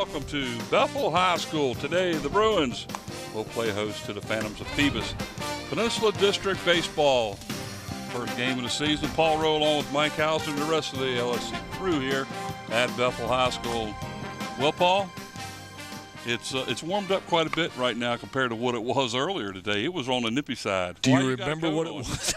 welcome to Bethel High School. Today, the Bruins will play host to the Phantoms of Phoebus. Peninsula District Baseball. First game of the season. Paul Rowe along with Mike Hauser and the rest of the LSC crew here at Bethel High School. Well, Paul, it's warmed up quite a bit right now compared to what it was earlier today. It was on the nippy side. Do you remember what it was?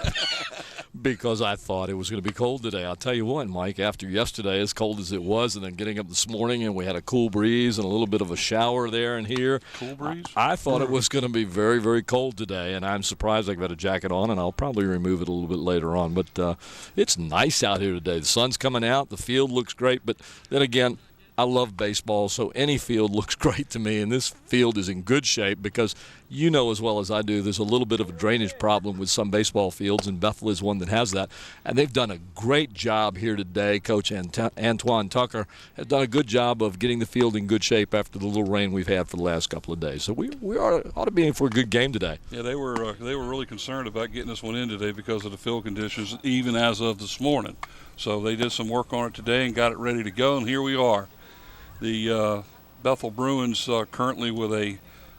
Because I thought it was going to be cold today. I'll tell you what, Mike, after yesterday, as cold as it was, and then getting up this morning and we had a cool breeze and a little bit of a shower there and here. Cool breeze? I thought it was going to be very, very cold today, and I'm surprised I've got a jacket on, and I'll probably remove it a little bit later on. But it's nice out here today. The sun's coming out. The field looks great. But then again, I love baseball, so any field looks great to me, and this field is in good shape because you know as well as I do there's a little bit of a drainage problem with some baseball fields, and Bethel is one that has that. And they've done a great job here today. Coach Antoine Tucker has done a good job of getting the field in good shape after the little rain we've had for the last couple of days. So we ought to be in for a good game today. Yeah, they were really concerned about getting this one in today because of the field conditions, even as of this morning. So they did some work on it today and got it ready to go, and here we are. The Bethel Bruins currently with a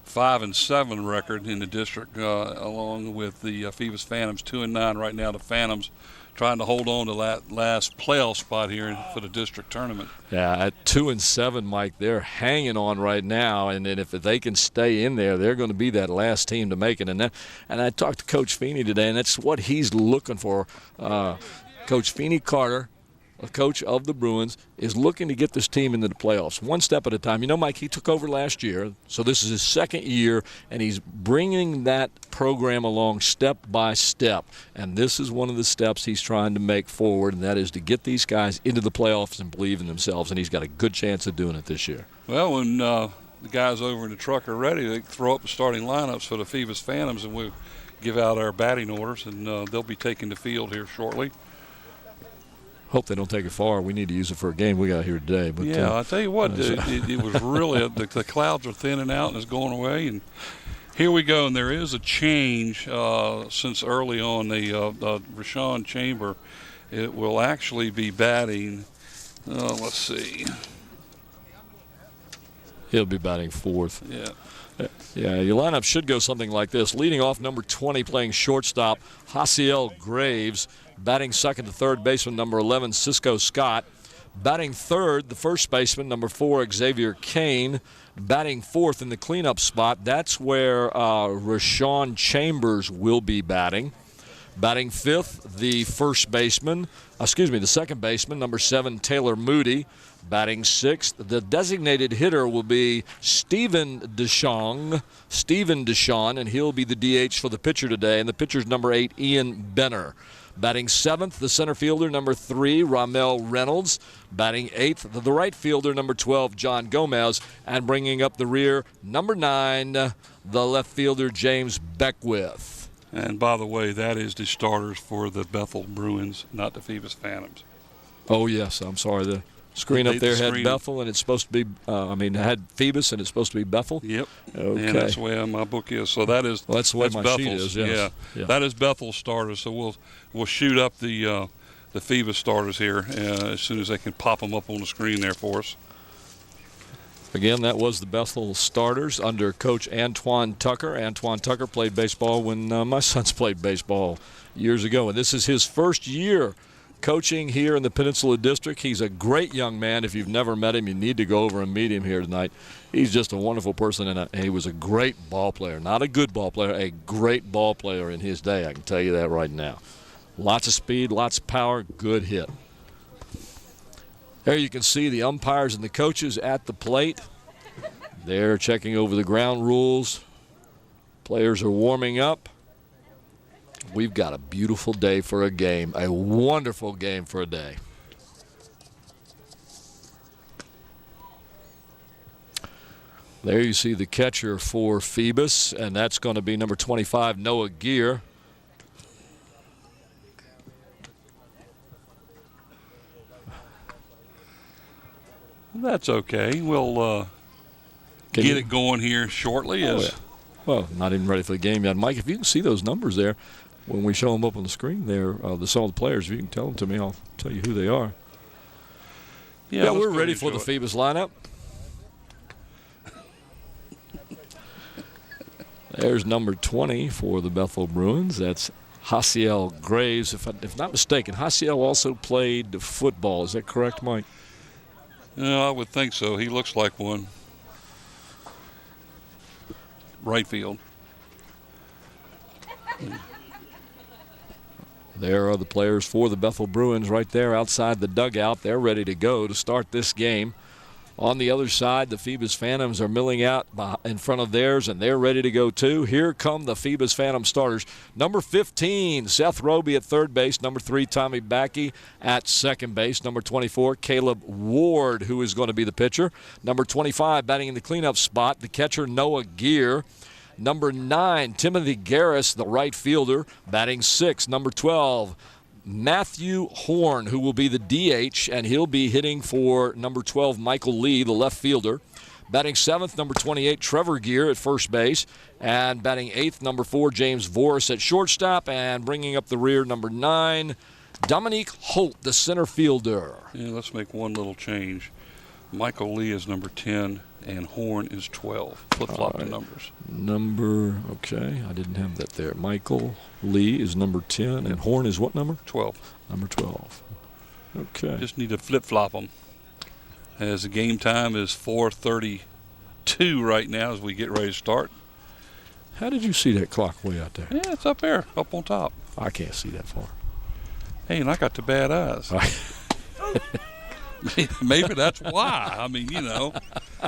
5-7 record in the district, along with the Phoebus Phantoms 2-9 right now. The Phantoms trying to hold on to that last playoff spot here for the district tournament. Yeah, at 2-7, Mike, they're hanging on right now, and then if they can stay in there, they're going to be that last team to make it. And I talked to Coach Feeney today, and that's what he's looking for. Coach Feeney Carter, a coach of the Bruins, is looking to get this team into the playoffs one step at a time. You know, Mike, he took over last year, so this is his second year, and he's bringing that program along step by step. And this is one of the steps he's trying to make forward, and that is to get these guys into the playoffs and believe in themselves, and he's got a good chance of doing it this year. Well, when the guys over in the truck are ready, they throw up the starting lineups for the Phoebus Phantoms, and we'll give out our batting orders, and they'll be taking the field here shortly. Hope they don't take it far. We need to use it for a game we got here today. But yeah, I tell you what, it was really the clouds are thinning out and it's going away. And here we go. And there is a change since early on. The Rashawn Chamber, it will actually be batting. Let's see. He'll be batting fourth. Yeah. Yeah, your lineup should go something like this. Leading off, number 20, playing shortstop, Hasiel Graves. Batting second to third baseman, number 11, Cisco Scott. Batting third, the first baseman, number 4, Xavier Kane. Batting fourth in the cleanup spot, that's where Rashawn Chambers will be batting. Batting fifth, the second baseman, number 7, Taylor Moody. Batting sixth, the designated hitter will be Stephen Deschamps, and he'll be the DH for the pitcher today. And the pitcher's number 8, Ian Benner. Batting seventh, the center fielder, number 3, Ramel Reynolds. Batting eighth, the right fielder, number 12, John Gomez. And bringing up the rear, number 9, the left fielder, James Beckwith. And by the way, that is the starters for the Bethel Bruins, not the Phoebus Phantoms. Oh, yes, I'm sorry. The screen up there had Bethel, and it's supposed to be, it had Phoebus, and it's supposed to be Bethel? Yep. Okay. And that's the way my book is. So that is, well, that's the way my Bethel's, sheet is, yes. Yeah. That is Bethel's starters. So we'll shoot up the Phoebus starters here as soon as they can pop them up on the screen there for us. Again, that was the Bethel starters under Coach Antoine Tucker. Antoine Tucker played baseball when my sons played baseball years ago, and this is his first year coaching here in the Peninsula District. He's a great young man. If you've never met him, you need to go over and meet him here tonight. He's just a wonderful person, and he was a great ball player. Not a good ball player, a great ball player in his day. I can tell you that right now. Lots of speed, lots of power, good hit. There you can see the umpires and the coaches at the plate. They're checking over the ground rules. Players are warming up. We've got a beautiful day for a game, a wonderful game for a day. There you see the catcher for Phoebus, and that's going to be number 25, Noah Gear. That's okay. We'll get it going here shortly. Yeah. Well, not even ready for the game yet. Mike, if you can see those numbers there, when we show them up on the screen there, some of the players, if you can tell them to me, I'll tell you who they are. Yeah, we're ready for the Phoebus lineup. There's number 20 for the Bethel Bruins. That's Hasiel Graves. If not mistaken, Hasiel also played football. Is that correct, Mike? No, I would think so. He looks like one. Right field. There are the players for the Bethel Bruins right there outside the dugout. They're ready to go to start this game. On the other side, the Phoebus Phantoms are milling out in front of theirs, and they're ready to go too. Here come the Phoebus Phantom starters. Number 15, Seth Roby at third base. Number 3, Tommy Backey at second base. Number 24, Caleb Ward, who is going to be the pitcher. Number 25, batting in the cleanup spot, the catcher Noah Gear. Number 9, Timothy Garris, the right fielder, batting 6. Number 12, Matthew Horn, who will be the DH, and he'll be hitting for number 12, Michael Lee, the left fielder. Batting 7th, number 28, Trevor Gear at first base. And batting 8th, number 4, James Voris at shortstop. And bringing up the rear, number 9, Dominique Holt, the center fielder. Yeah, let's make one little change. Michael Lee is number 10, and Horn is 12. Flip-flop the numbers. Okay, I didn't have that there. Michael Lee is number 10, and Horn is what number? 12. Number 12. Okay. Just need to flip-flop them. As the game time is 4:32 right now as we get ready to start. How did you see that clock way out there? Yeah, it's up there, up on top. I can't see that far. Hey, and I got the bad eyes. Maybe that's why. I mean,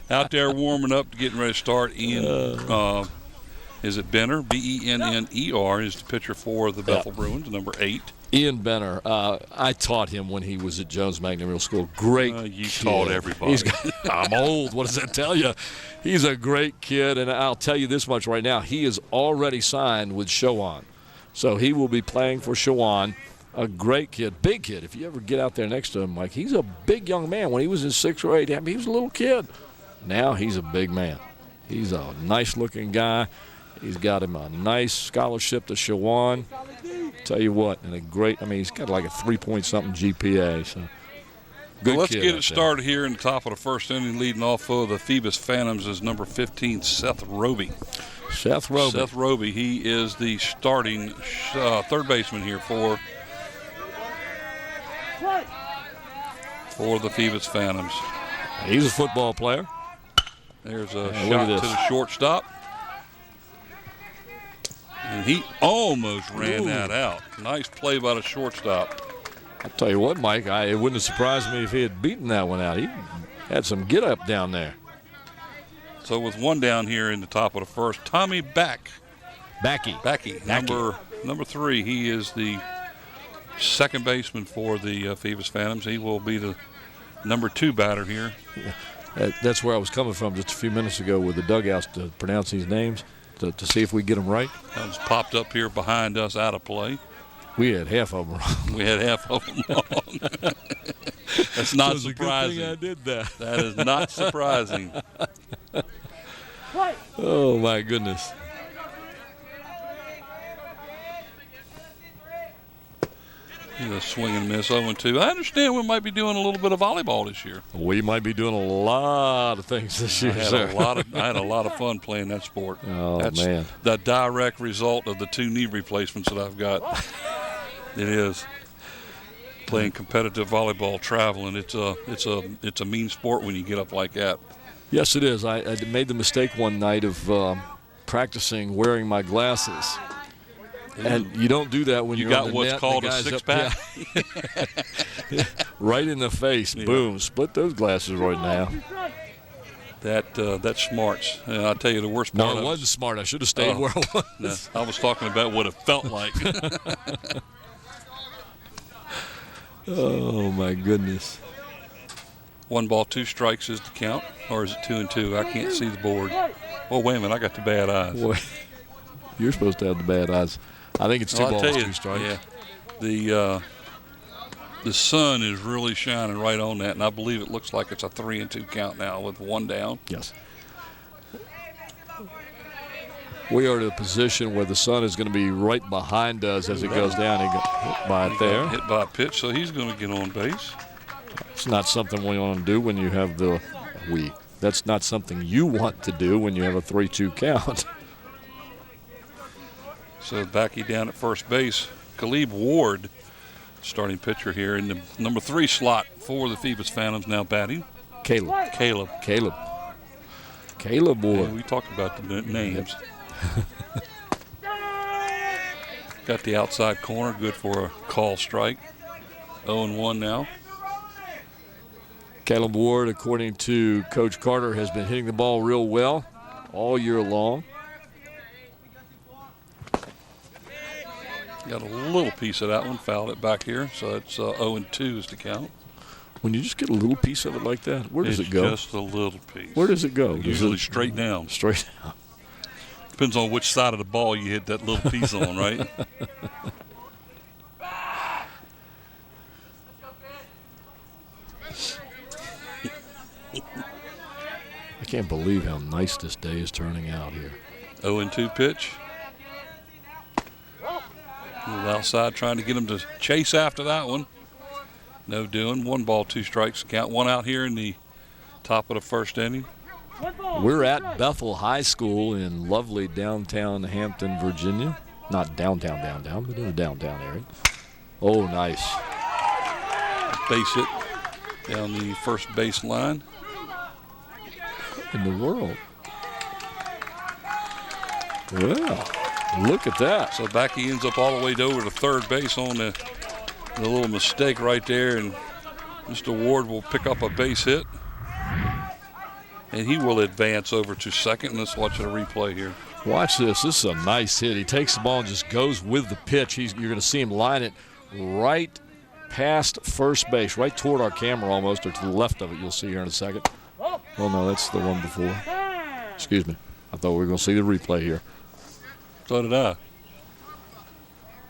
out there warming up, getting ready to start. Ian, is it Benner? Benner is the pitcher for the Bethel Bruins, number 8. Ian Benner. I taught him when he was at Jones Magnet Middle School. Great you kid. taught everybody. I'm old. What does that tell you? He's a great kid, and I'll tell you this much right now. He is already signed with Showan. So he will be playing for Showan. A great kid, big kid. If you ever get out there next to him, Mike, he's a big young man. When he was in 6th or 8th, I mean, he was a little kid. Now he's a big man. He's a nice-looking guy. He's got him a nice scholarship to Showan. Tell you what, and he's got like a 3-point-something GPA. So good let's kid get it started here in the top of the first inning. Leading off for the Phoebus Phantoms is number 15, Seth Roby. Seth Roby, he is the starting third baseman here for the Phoebus Phantoms. He's a football player. There's a shot to the shortstop. And he almost ran that out. Nice play by the shortstop. I'll tell you what, Mike, it wouldn't have surprised me if he had beaten that one out. He had some get-up down there. So with one down here in the top of the first, Tommy Backey. Number 3. He is the second baseman for the Phoebus Phantoms. He will be the number 2 batter here. That's where I was coming from just a few minutes ago with the dugouts to pronounce these names to see if we get them right. That was popped up here behind us out of play. We had half of them wrong. We had half of them wrong. That's not surprising. A good thing I did that. That is not surprising. Oh, my goodness. He's a swing and miss, 0-2. I understand we might be doing a little bit of volleyball this year. We might be doing a lot of things this year. I had a lot of fun playing that sport. Oh, That's man. the direct result of the 2 knee replacements that I've got. It is. Playing competitive volleyball, traveling, it's a mean sport when you get up like that. Yes, it is. I made the mistake one night of practicing wearing my glasses. And you don't do that when you you're got on the what's net, called a six-pack. Yeah. Right in the face. Yeah. Boom. Split those glasses right now. That smarts. And I'll tell you the worst part. No, it wasn't smart. I should have stayed where I was. No, I was talking about what it felt like. Oh, my goodness. 1 ball, 2 strikes is the count, or is it 2-2? I can't see the board. Oh, wait a minute. I got the bad eyes. Boy, you're supposed to have the bad eyes. I think it's 2 balls, 2 strikes. Yeah. The sun is really shining right on that, and I believe it looks like it's a 3-2 count now with 1 down. Yes. We are in a position where the sun is going to be right behind us as it goes down. He got hit by it there. Hit by a pitch, so he's going to get on base. It's not something we want to do when you have That's not something you want to do when you have a 3-2 count. So Backey down at first base. Caleb Ward, starting pitcher here in the number 3 slot for the Phoebus Phantoms, now batting. Caleb Ward. Yeah, we talked about the names. Got the outside corner, good for a call strike. 0-1 now. Caleb Ward, according to Coach Carter, has been hitting the ball real well all year long. Got a little piece of that one, fouled it back here, so it's 0-2 is the count. When you just get a little piece of it like that, where does it go? Just a little piece. Where does it go? Usually straight down. Straight down. Depends on which side of the ball you hit that little piece on, right? I can't believe how nice this day is turning out here. 0-2 pitch. A little outside, trying to get him to chase after that one. No doing. 1 ball, 2 strikes. Count 1 out here in the top of the first inning. We're at Bethel High School in lovely downtown Hampton, Virginia. Not downtown, but in the downtown area. Oh, nice. Base hit down the first base line. In the world. Well, look at that. So Backey ends up all the way over to third base on the little mistake right there, and Mr. Ward will pick up a base hit. And he will advance over to second. Let's watch a replay here. Watch this. This is a nice hit. He takes the ball and just goes with the pitch. You're going to see him line it right past first base, right toward our camera almost, or to the left of it. You'll see here in a second. Oh, no, that's the one before. Excuse me. I thought we were going to see the replay here. So did I.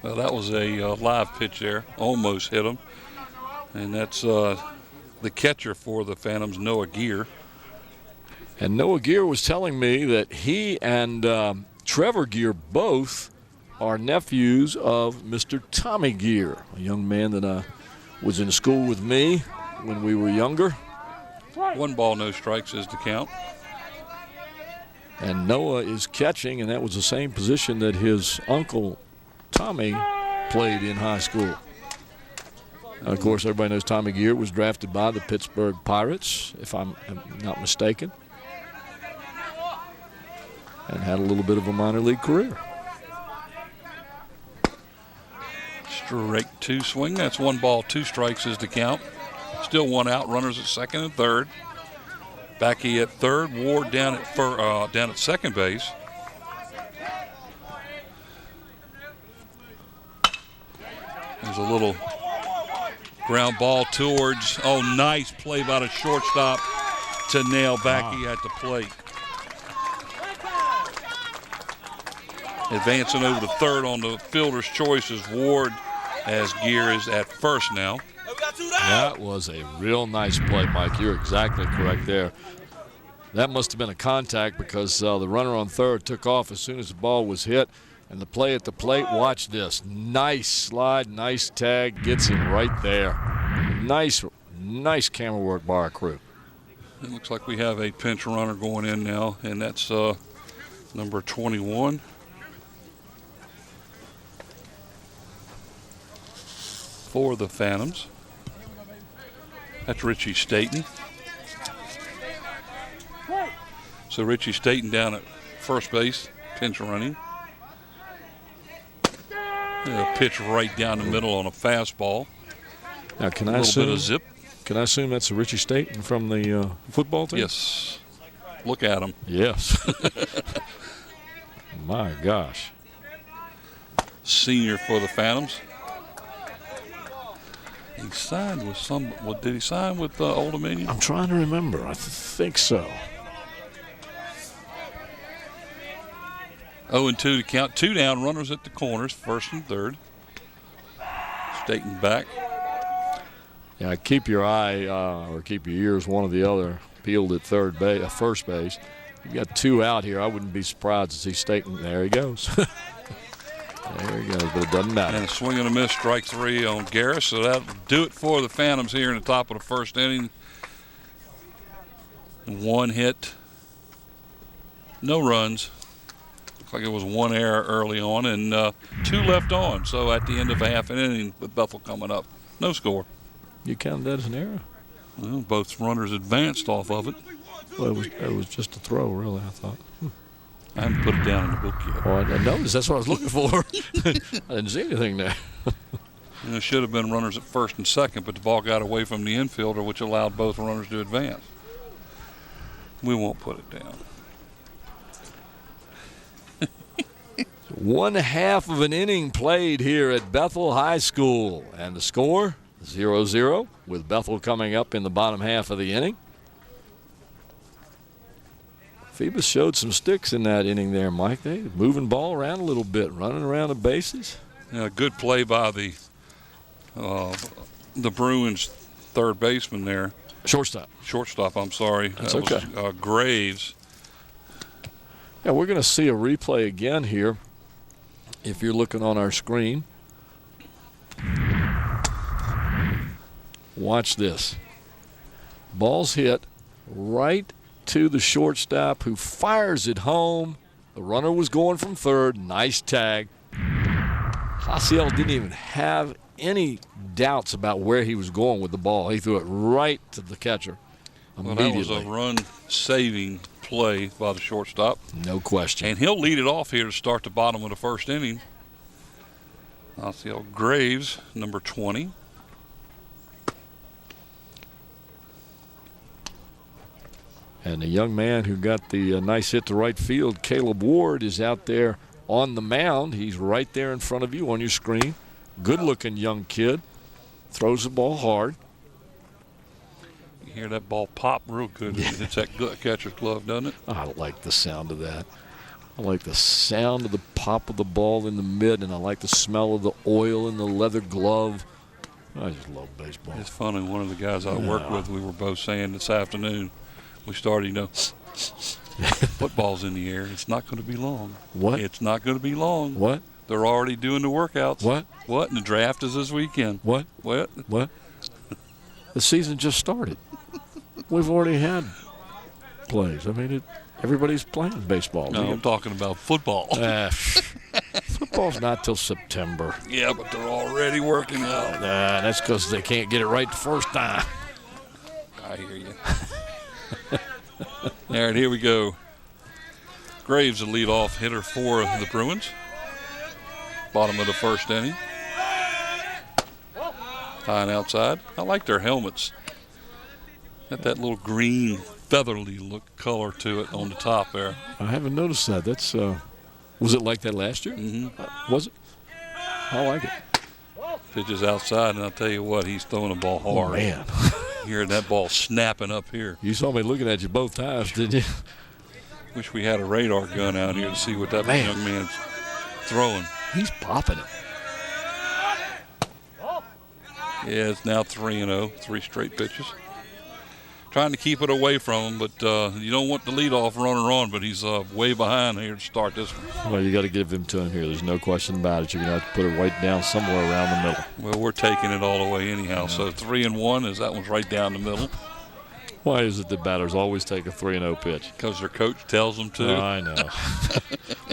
Well, that was a live pitch there. Almost hit him. And that's the catcher for the Phantoms, Noah Gear. And Noah Gear was telling me that he and Trevor Gear both are nephews of Mr. Tommy Gear, a young man that was in school with me when we were younger. 1 ball, no strikes is the count. And Noah is catching, and that was the same position that his uncle Tommy played in high school. Of course, everybody knows Tommy Gear was drafted by the Pittsburgh Pirates, if I'm not mistaken, and had a little bit of a minor league career. Straight 2 swing. That's 1 ball, 2 strikes is the count. Still 1 out. Runners at second and third. Backey at third. Ward down at second base. There's a little ground ball towards. Oh, nice play by the shortstop to nail Backey at the plate. Advancing over to third on the fielder's choice is Ward, as Gear is at first now. That was a real nice play, Mike. You're exactly correct there. That must have been a contact because the runner on third took off as soon as the ball was hit. And the play at the plate, watch this. Nice slide, nice tag, gets him right there. Nice camera work by our crew. It looks like we have a pinch runner going in now, and that's number 21. For the Phantoms. That's Richie Staten. So Richie Staten down at first base, pinch running. A pitch right down the middle on a fastball. Now, a little bit of zip. Can I assume that's Richie Staten from the football team? Yes. Look at him. Yes. My gosh. Senior for the Phantoms. He signed with did he sign with Old Dominion? I'm trying to remember. I think so. 0-2 to count. 2 down, runners at the corners, first and third. Staten back. Yeah, keep your eye or keep your ears, one or the other, peeled at first base. You got 2 out here. I wouldn't be surprised to see Staten. There he goes. There he goes, but it doesn't matter. And a swing and a miss, strike 3 on Garris. So that'll do it for the Phantoms here in the top of the first inning. 1 hit, no runs. Looked like it was one error early on and 2 left on. So at the end of a half an inning with Bethel coming up, no score. You counted that as an error? Well, both runners advanced off of it. Well, it was just a throw, really, I thought. I haven't put it down in the book yet. Oh, I noticed. That's what I was looking for. I didn't see anything there. And there should have been runners at first and second, but the ball got away from the infielder, which allowed both runners to advance. We won't put it down. 1/2 of an inning played here at Bethel High School. And the score, 0-0, with Bethel coming up in the bottom half of the inning. Phoebus showed some sticks in that inning there, Mike. They moving ball around a little bit, running around the bases. Yeah, good play by the Bruins third baseman there. Shortstop, I'm sorry. That's that okay. Was, Graves. Yeah, we're going to see a replay again here if you're looking on our screen. Watch this. Ball's hit right to the shortstop, who fires it home. The runner was going from third. Nice tag. Haciel didn't even have any doubts about where he was going with the ball. He threw it right to the catcher immediately. Well, that was a run-saving play by the shortstop. No question. And he'll lead it off here to start the bottom of the first inning. Haciel Graves, number 20. And the young man who got the nice hit to right field, Caleb Ward, is out there on the mound. He's right there in front of you on your screen. Good-looking young kid. Throws the ball hard. You hear that ball pop real good. Yeah. It hits that catcher's glove, doesn't it? I like the sound of that. I like the sound of the pop of the ball in the mid, and I like the smell of the oil in the leather glove. I just love baseball. It's funny. One of the guys I work with, we were both saying this afternoon, we started, football's in the air. It's not going to be long. What? It's not going to be long. What? They're already doing the workouts. What? What? And the draft is this weekend. What? What? What? The season just started. We've already had plays. I mean, everybody's playing baseball. No, I'm talking about football. Football's not till September. Yeah, but they're already working out. That's because they can't get it right the first time. I hear you. All right, here we go. Graves, the leadoff hitter for the Bruins. Bottom of the first inning. High and outside. I like their helmets. Got that little green featherly look color to it on the top there. I haven't noticed that. That's was it like that last year? Mm-hmm. Was it? I like it. Pitches outside, and I'll tell you what, he's throwing the ball hard. Oh, man. Hearing that ball snapping up here. You saw me looking at you both times, didn't you? Wish we had a radar gun out here to see what that young man's throwing. He's popping it. Yeah, it's now 3-0, 3 straight pitches. Trying to keep it away from him, but you don't want the leadoff runner on, but he's way behind here to start this one. Well, you got to give them to him here. There's no question about it. You're going to have to put it right down somewhere around the middle. Well, we're taking it all the way anyhow. So 3-1 is that one's right down the middle. Why is it that batters always take a 3-0 pitch? Because their coach tells them to. I know.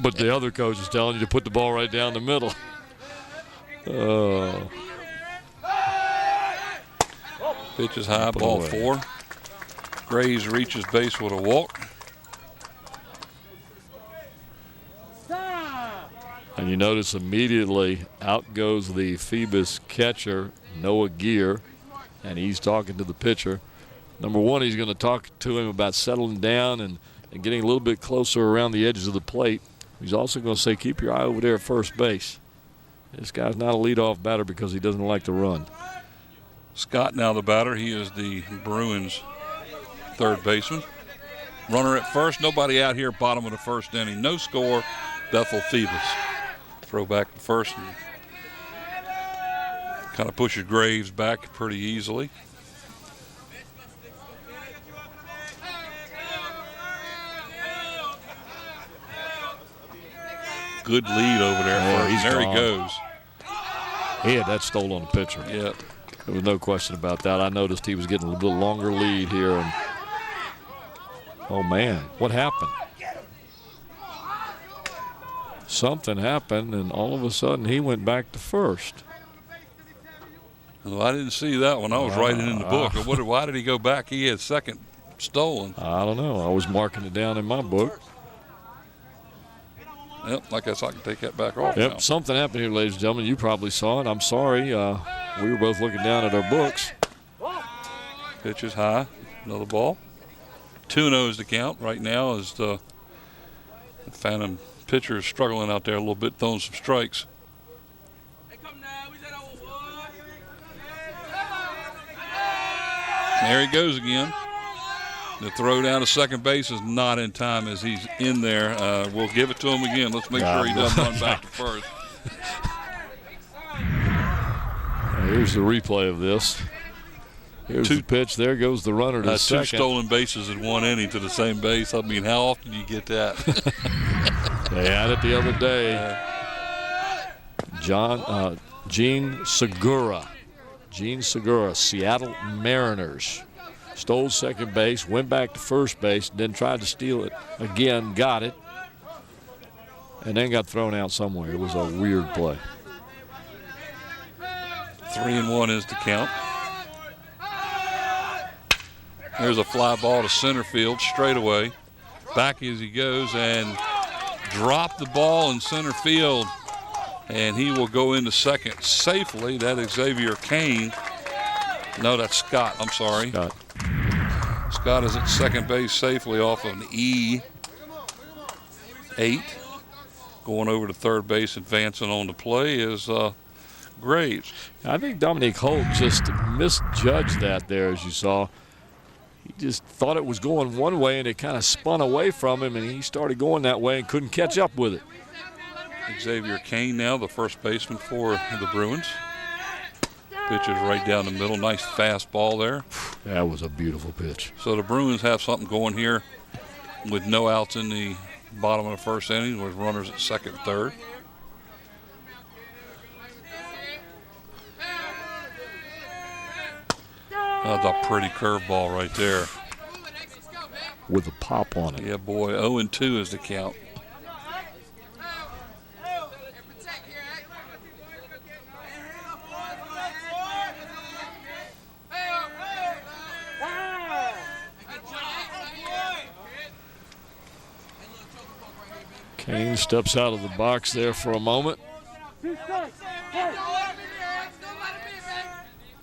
But the other coach is telling you to put the ball right down the middle. Pitch is high, ball 4. Graves reaches base with a walk. And you notice immediately out goes the Phoebus catcher, Noah Gear, and he's talking to the pitcher. Number one, he's going to talk to him about settling down and getting a little bit closer around the edges of the plate. He's also going to say, keep your eye over there at first base. This guy's not a leadoff batter because he doesn't like to run. Scott now the batter. He is the Bruins' third baseman. Runner at first. Nobody out here bottom of the first inning. No score. Bethel Phoebus. Throw back to first and kind of pushes Graves back pretty easily. Good lead over there. There he goes. He had that stole on the pitcher. Yep. There was no question about that. I noticed he was getting a little longer lead here. And oh, man, what happened? something happened, and all of a sudden he went back to first. Well, I didn't see that one. I was writing in the book. I wondered, why did he go back? He had second stolen. I don't know. I was marking it down in my book. Yep, I guess I can take that back off Yep, now. something happened here, ladies and gentlemen. You probably saw it. I'm sorry. We were both looking down at our books. Pitch is high. Another ball. 2-0 is the count right now as the Phantom pitcher is struggling out there a little bit, throwing some strikes. There he goes again. The throw down to second base is not in time as he's in there. We'll give it to him again. Let's make sure he doesn't run back to first. Here's the replay of this. Here's the pitch. There goes the runner to second. 2 stolen bases in one inning to the same base. I mean, how often do you get that? They had it the other day. Gene Segura. Gene Segura, Seattle Mariners. Stole second base, went back to first base, then tried to steal it again, got it, and then got thrown out somewhere. It was a weird play. 3-1 is the count. There's a fly ball to center field, straight away. Back as he goes and drop the ball in center field. And he will go into second safely. That is Xavier Kane. No, that's Scott. I'm sorry. Scott is at second base safely off of an E8. Going over to third base, advancing on the play is Graves. I think Dominique Holt just misjudged that there, as you saw. He just thought it was going one way, and it kind of spun away from him, and he started going that way and couldn't catch up with it. Xavier Kane now, the first baseman for the Bruins. Pitch is right down the middle. Nice fastball there. That was a beautiful pitch. So the Bruins have something going here with no outs in the bottom of the first inning with runners at second, third. That's a pretty curveball right there. With a pop on it. Yeah, boy. 0-2 is the count. Kane steps out of the box there for a moment.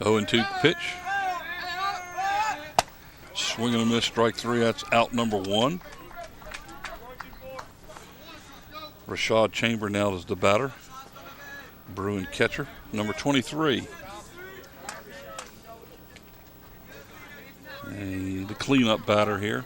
0-2 pitch. Swing and a miss, strike three. That's out number one. Rashad Chamber now is the batter. Bruin catcher, number 23. And the cleanup batter here.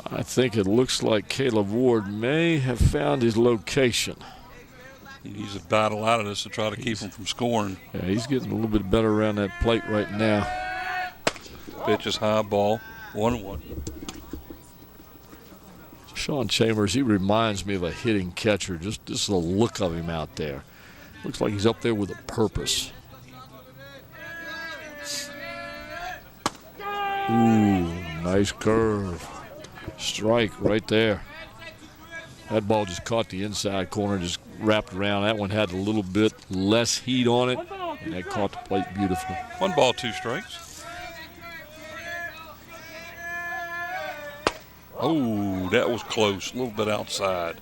I think it looks like Caleb Ward may have found his location. He needs to battle out of this to try to keep him from scoring. Yeah, he's getting a little bit better around that plate right now. Pitch is high, ball, 1-1. Sean Chambers, he reminds me of a hitting catcher. Just the look of him out there. Looks like he's up there with a purpose. Ooh, nice curve. Strike right there. That ball just caught the inside corner, just wrapped around. That one had a little bit less heat on it, and that caught the plate beautifully. 1 ball, 2 strikes. Oh, that was close. A little bit outside.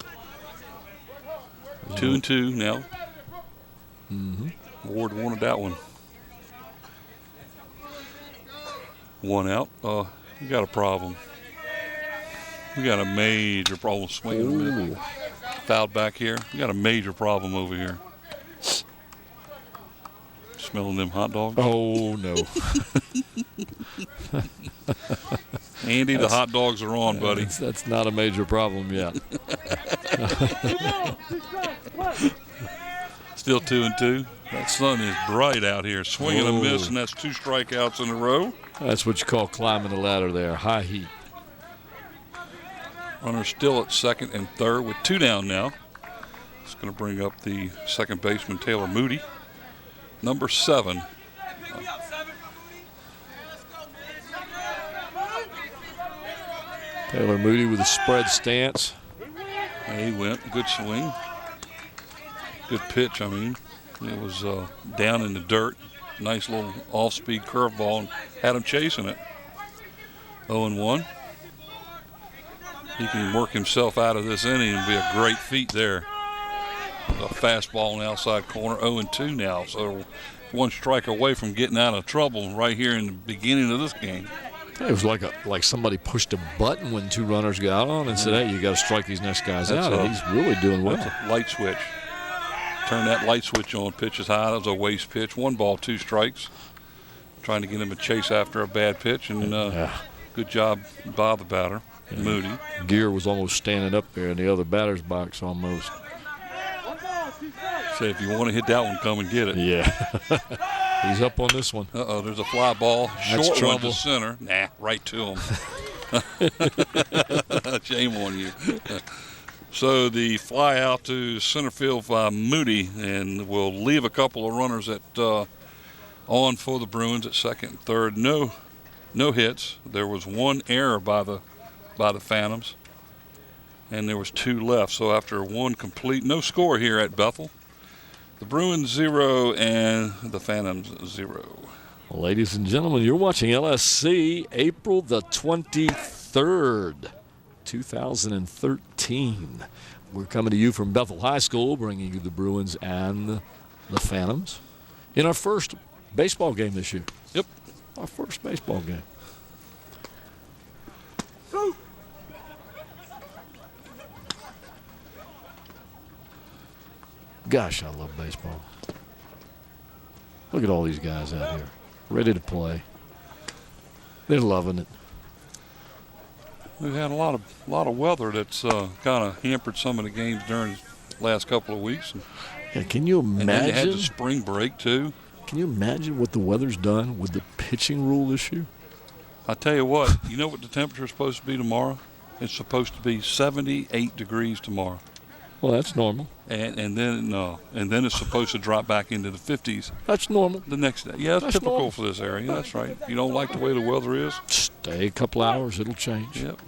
2-2 now. Ward wanted that one. 1 out. We got a problem. We got a major problem. Swing in the middle. Fouled back here. We got a major problem over here. Smelling them hot dogs? Oh, no. Andy, the hot dogs are on, buddy. That's not a major problem yet. Still 2-2. That sun is bright out here. Swing and a miss, and that's 2 strikeouts in a row. That's what you call climbing the ladder there. High heat. Runner still at second and third with 2 down now. It's going to bring up the second baseman, Taylor Moody. Number 7. Taylor Moody with a spread stance. He went. Good swing. Good pitch, I mean. It was down in the dirt. Nice little off-speed curveball and had him chasing it. 0-1. He can work himself out of this inning and be a great feat there. A fastball in the outside corner. 0-2 now. So 1 strike away from getting out of trouble right here in the beginning of this game. It was like somebody pushed a button when 2 runners got on and said, hey, you got to strike these next guys out. And he's really doing well. That's a light switch. Turn that light switch on. Pitches high. That was a waste pitch. 1 ball, 2 strikes. Trying to get him a chase after a bad pitch. And good job by the batter, Moody. Gear was almost standing up there in the other batter's box almost. Say, if you want to hit that one, come and get it. Yeah. He's up on this one. Uh-oh, there's a fly ball. That's Short trouble. one to center. Nah, right to him. Shame on you. So the fly out to center field by Moody, and will leave a couple of runners at on for the Bruins at second and third. No hits. There was 1 error by the Phantoms, and there was 2 left. So after 1 complete, no score here at Bethel. The Bruins 0 and the Phantoms 0. Well, ladies and gentlemen, you're watching LSC April the 23rd, 2013. We're coming to you from Bethel High School, bringing you the Bruins and the Phantoms in our first baseball game this year. Yep. Our first baseball game. Gosh, I love baseball. Look at all these guys out here, ready to play. They're loving it. We've had a lot of weather that's kind of hampered some of the games during the last couple of weeks. Yeah, can you imagine? And then you had the spring break too. Can you imagine what the weather's done with the pitching rule this year? I tell you what, you know what the temperature is supposed to be tomorrow? It's supposed to be 78 degrees tomorrow. Well, that's normal. And then it's supposed to drop back into the 50s. That's normal. The next day. Yeah, that's typical normal for this area. That's right. You don't like the way the weather is? Stay a couple hours, it'll change. Yep.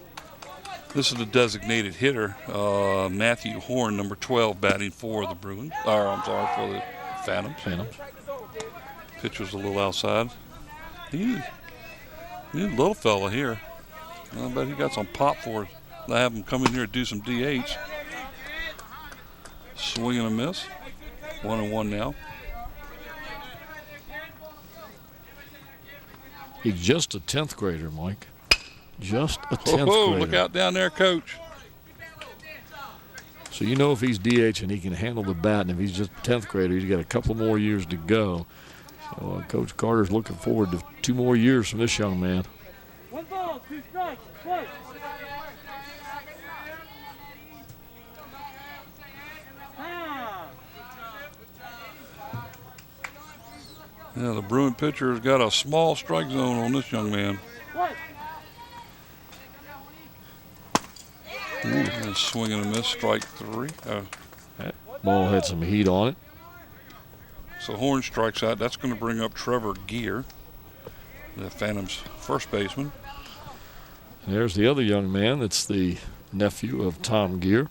This is the designated hitter, Matthew Horn, number 12, batting for the Bruins. For the Phantoms. Pitch was a little outside. He's a little fella here. I bet he got some pop for it. They have him come in here and do some DH. Swing and a miss. 1-1 now. He's just a 10th grader, Mike. Just a 10th grader. Look out down there, Coach. So you know if he's DH and he can handle the bat, and if he's just a 10th grader, he's got a couple more years to go. So Coach Carter's looking forward to 2 more years from this young man. 1 ball, 2 strikes, play. Yeah, the Bruin pitcher has got a small strike zone on this young man. And swing and a miss, strike 3. That ball had some heat on it. So Horn strikes out. That's going to bring up Trevor Gear, the Phantoms' first baseman. And there's the other young man. That's the nephew of Tom Gear.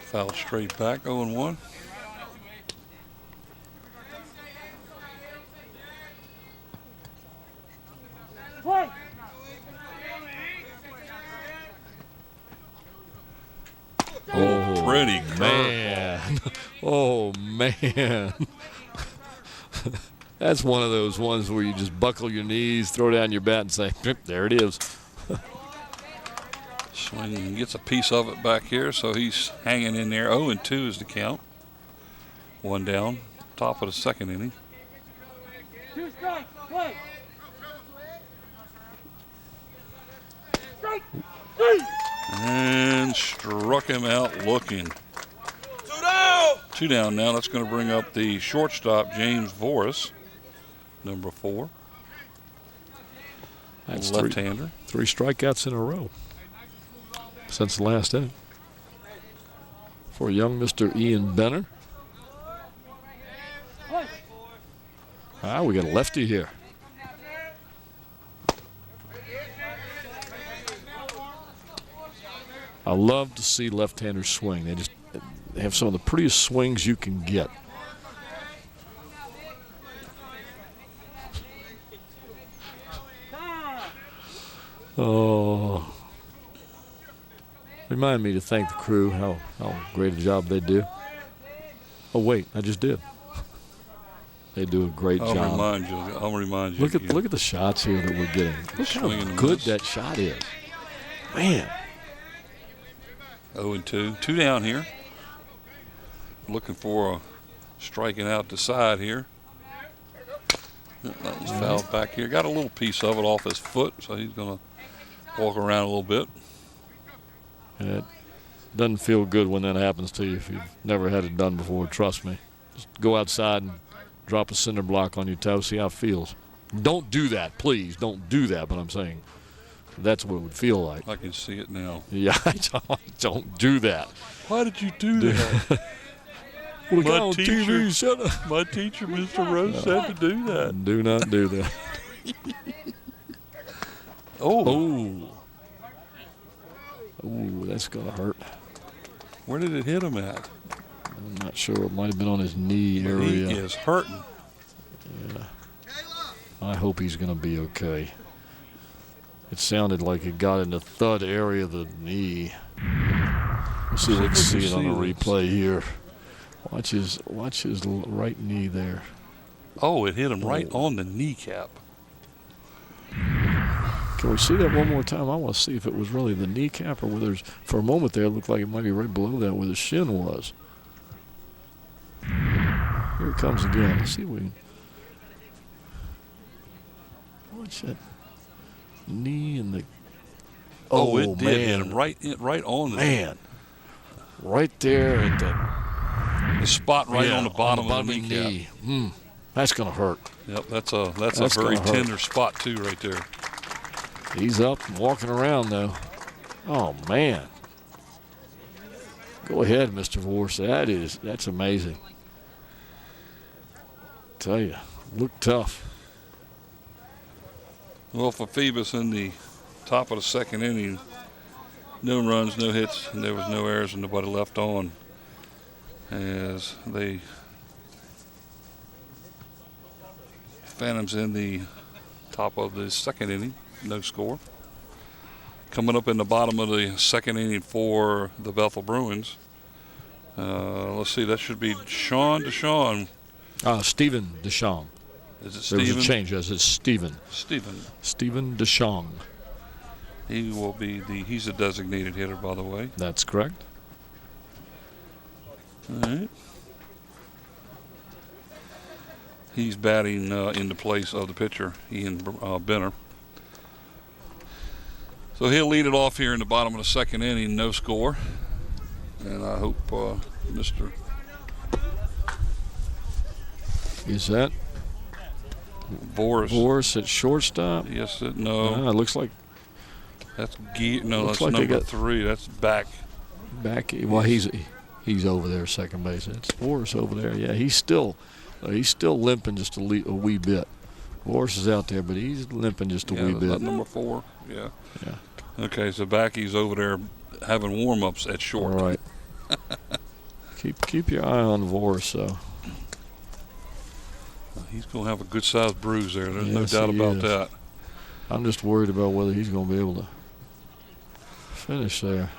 Fouled straight back, 0-1. Play. Oh, pretty man. Oh, man. That's one of those ones where you just buckle your knees, throw down your bat, and say, there it is. Swing and gets a piece of it back here, so he's hanging in there. 0-2 is the count. 1 down, top of the second inning. 2 strikes, play. Strike. 3. And struck him out looking. 2 down. 2 down now. That's going to bring up the shortstop, James Voris, number 4. That's left-hander. 3 strikeouts in a row since the last inning. for young Mr. Ian Benner. We got a lefty here. I love to see left-handers swing. They have some of the prettiest swings you can get. Oh, remind me to thank the crew, how great a job they do. Oh, wait, I just did. They do a great job. I'll remind you. Look at the shots here that we're getting. Look how good that shot is. Man. 0-2. 2 down here. Looking for a striking out the side here. That was fouled back here. Got a little piece of it off his foot, so he's going to walk around a little bit. It doesn't feel good when that happens to you if you've never had it done before, trust me. Just go outside and drop a cinder block on your toe, see how it feels. Don't do that, please. Don't do that, but I'm saying that's what it would feel like. I can see it now. Yeah, don't do that. Why did you do that? Well, the guy on TV, shut up. My teacher, Mr. Rose, said to do that. Do not do that. Oh, that's going to hurt. Where did it hit him at? I'm not sure. It might have been on his knee area. He is hurting. Yeah. I hope he's going to be okay. It sounded like it got in the thud area of the knee. Let's see if we can see it on the replay here. Watch his right knee there. Oh, it hit him right on the kneecap. Can we see that one more time? I want to see if it was really the kneecap or whether for a moment there it looked like it might be right below that where the shin was. Here it comes again. Let's see if we can watch that knee and the. Oh, it did hit him right on the man. Right there at the spot on the bottom of the knee. That's gonna hurt. Yep, that's a very tender spot too, right there. He's up and walking around though. Oh man. Go ahead, Mr. Vorse. That's amazing. Tell you, look tough. Well, for Phoebus in the top of the second inning, no runs, no hits, and there was no errors and nobody left on as they Phantoms in the top of the second inning, no score. Coming up in the bottom of the second inning for the Bethel Bruins. Let's see, that should be Sean Deshawn. Stephen Deshawn. Is it Stephen? There was a change, as it's Stephen. Stephen Deshawn. He will be he's a designated hitter, by the way. That's correct. All right. He's batting in the place of the pitcher, Ian Benner. So he'll lead it off here in the bottom of the second inning, no score. And I hope Mr. Is that Vorse at shortstop? Yes, no. It looks like that's that's like number 3. That's back. Well, he's over there, second base. It's Vorse over there. Yeah, he's still limping just a wee bit. Vorse is out there, but he's limping just a wee bit. Number 4. Yeah. Okay, so Backy's over there having warm-ups at short. All right. keep your eye on Vorse, though. He's going to have a good-sized bruise there. There's no doubt about that. I'm just worried about whether he's going to be able to finish there.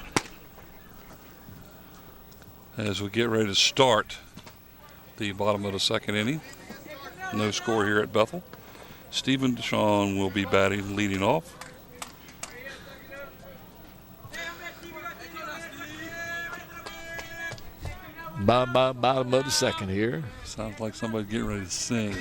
As we get ready to start the bottom of the second inning, no score here at Bethel. Stephen Deshawn will be batting, leading off. Bottom of the second here. Sounds like somebody's getting ready to sing.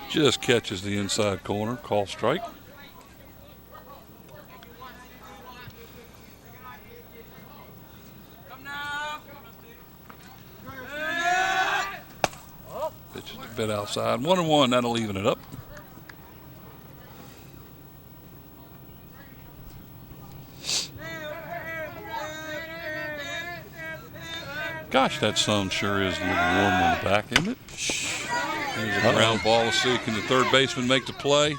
Just catches the inside corner. Call strike. bit outside. 1-1, that'll even it up. Gosh, that sun sure is a little warm on the back, isn't it? There's a ground ball. Let's see, can the third baseman make the play?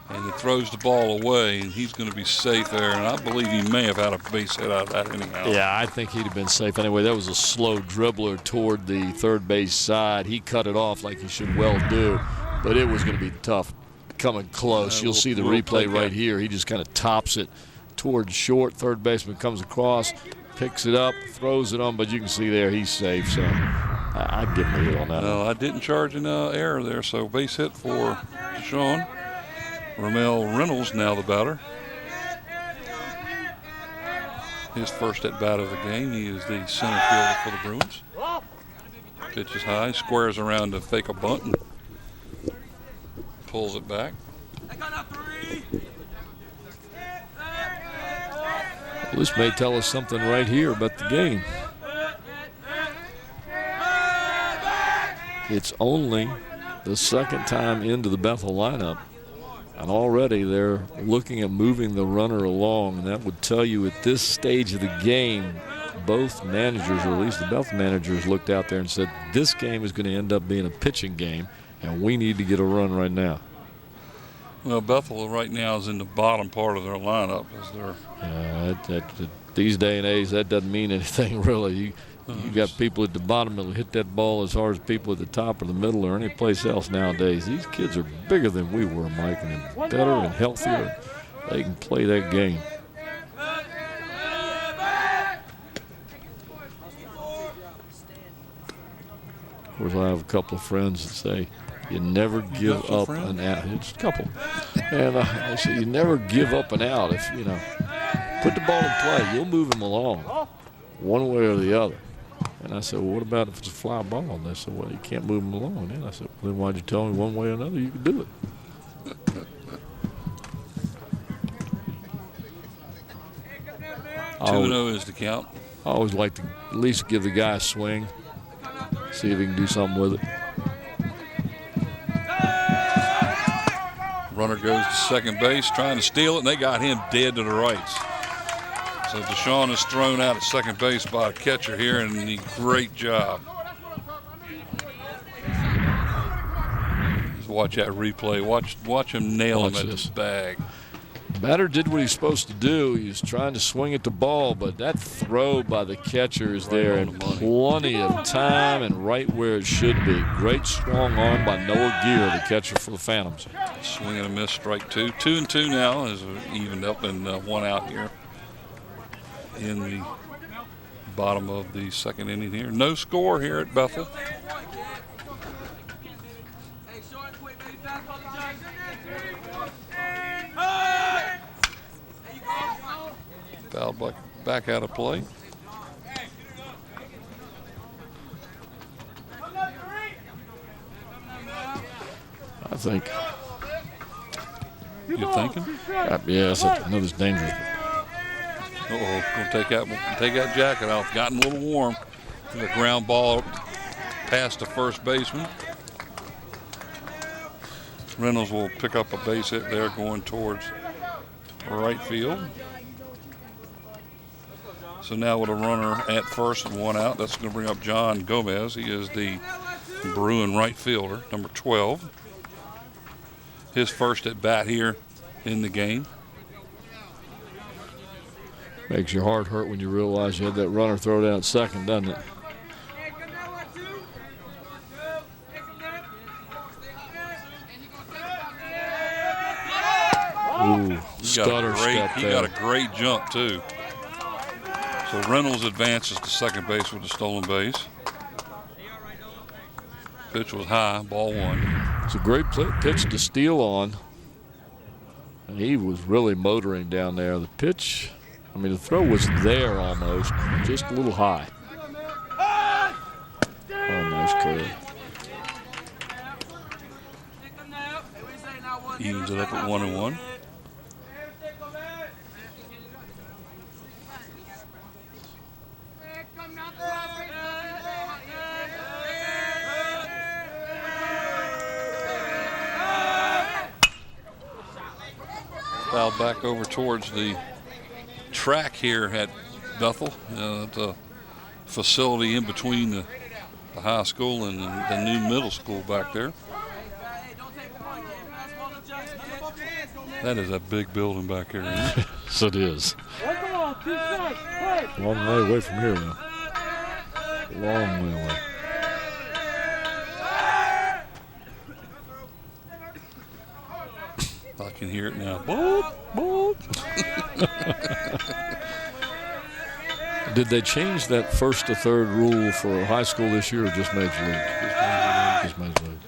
And it throws the ball away, and he's going to be safe there. And I believe he may have had a base hit out of that anyhow. Yeah, I think he'd have been safe anyway. That was a slow dribbler toward the third base side. He cut it off like he should well do, but it was going to be tough coming close. You'll see the replay right here. He just kind of tops it towards short. Third baseman comes across, picks it up, throws it on, but you can see there he's safe. So I'd give him a hit on that. No, I didn't charge an error there, so base hit for Deshaun. Ramel Reynolds now the batter. His first at bat of the game. He is the center fielder for the Bruins. Pitch is high, squares around to fake a bunt and pulls it back. Well, this may tell us something right here about the game. It's only the second time into the Bethel lineup, and already they're looking at moving the runner along, and that would tell you at this stage of the game, both managers, or at least the Bethel managers, looked out there and said, this game is going to end up being a pitching game, and we need to get a run right now. Well, Bethel right now is in the bottom part of their lineup. These day and age, that doesn't mean anything really. You got people at the bottom that'll hit that ball as hard as people at the top or the middle or any place else nowadays. These kids are bigger than we were, Mike, and better and healthier. They can play that game. Of course, I have a couple of friends that say, you never give up an out. It's a couple. And I say, you never give up an out. If, put the ball in play, you'll move him along one way or the other. And I said, well, what about if it's a fly ball? And they said, well, you can't move him along. And I said, well, then why'd you tell me one way or another you could do it? 2-0 is the count. I always like to at least give the guy a swing, see if he can do something with it. Runner goes to second base, trying to steal it, and they got him dead to the rights. So Deshaun is thrown out at second base by a catcher here, and he great job. Just watch that replay. Watch him nail him at this bag. Batter did what he's supposed to do. He was trying to swing at the ball, but that throw by the catcher is there in plenty of time and right where it should be. Great strong arm by Noah Gear, the catcher for the Phantoms. Swing and a miss, strike two. 2-2 now is evened up and one out here in the bottom of the second inning here. No score here at Bethel. Fouled back out of play. I think. You thinking? Yes, I know it's dangerous. Uh-oh, gonna take that jacket off. Gotten a little warm. The ground ball past the first baseman. Reynolds will pick up a base hit there going towards right field. So now with a runner at first and one out, that's going to bring up John Gomez. He is the Bruin right fielder, number 12. His first at bat here in the game. Makes your heart hurt when you realize you had that runner throw down at second, doesn't it? Ooh, stutter step he got a great jump, too. So Reynolds advances to second base with a stolen base. Pitch was high, ball one. It's a great pitch to steal on. And he was really motoring down there. The pitch, the throw was there almost, just a little high. Oh, nice curve. Evens it up at 1-1. Fouled back over towards the track here at Bethel, the facility in between the high school and the new middle school back there. That is a big building back here, isn't it? Yes, it is. One ball, 2 strikes, play. Long way away from here, though. Long way away. I can hear it now. Boop, boop. Did they change that first to third rule for high school this year or just Major League? Just Major League.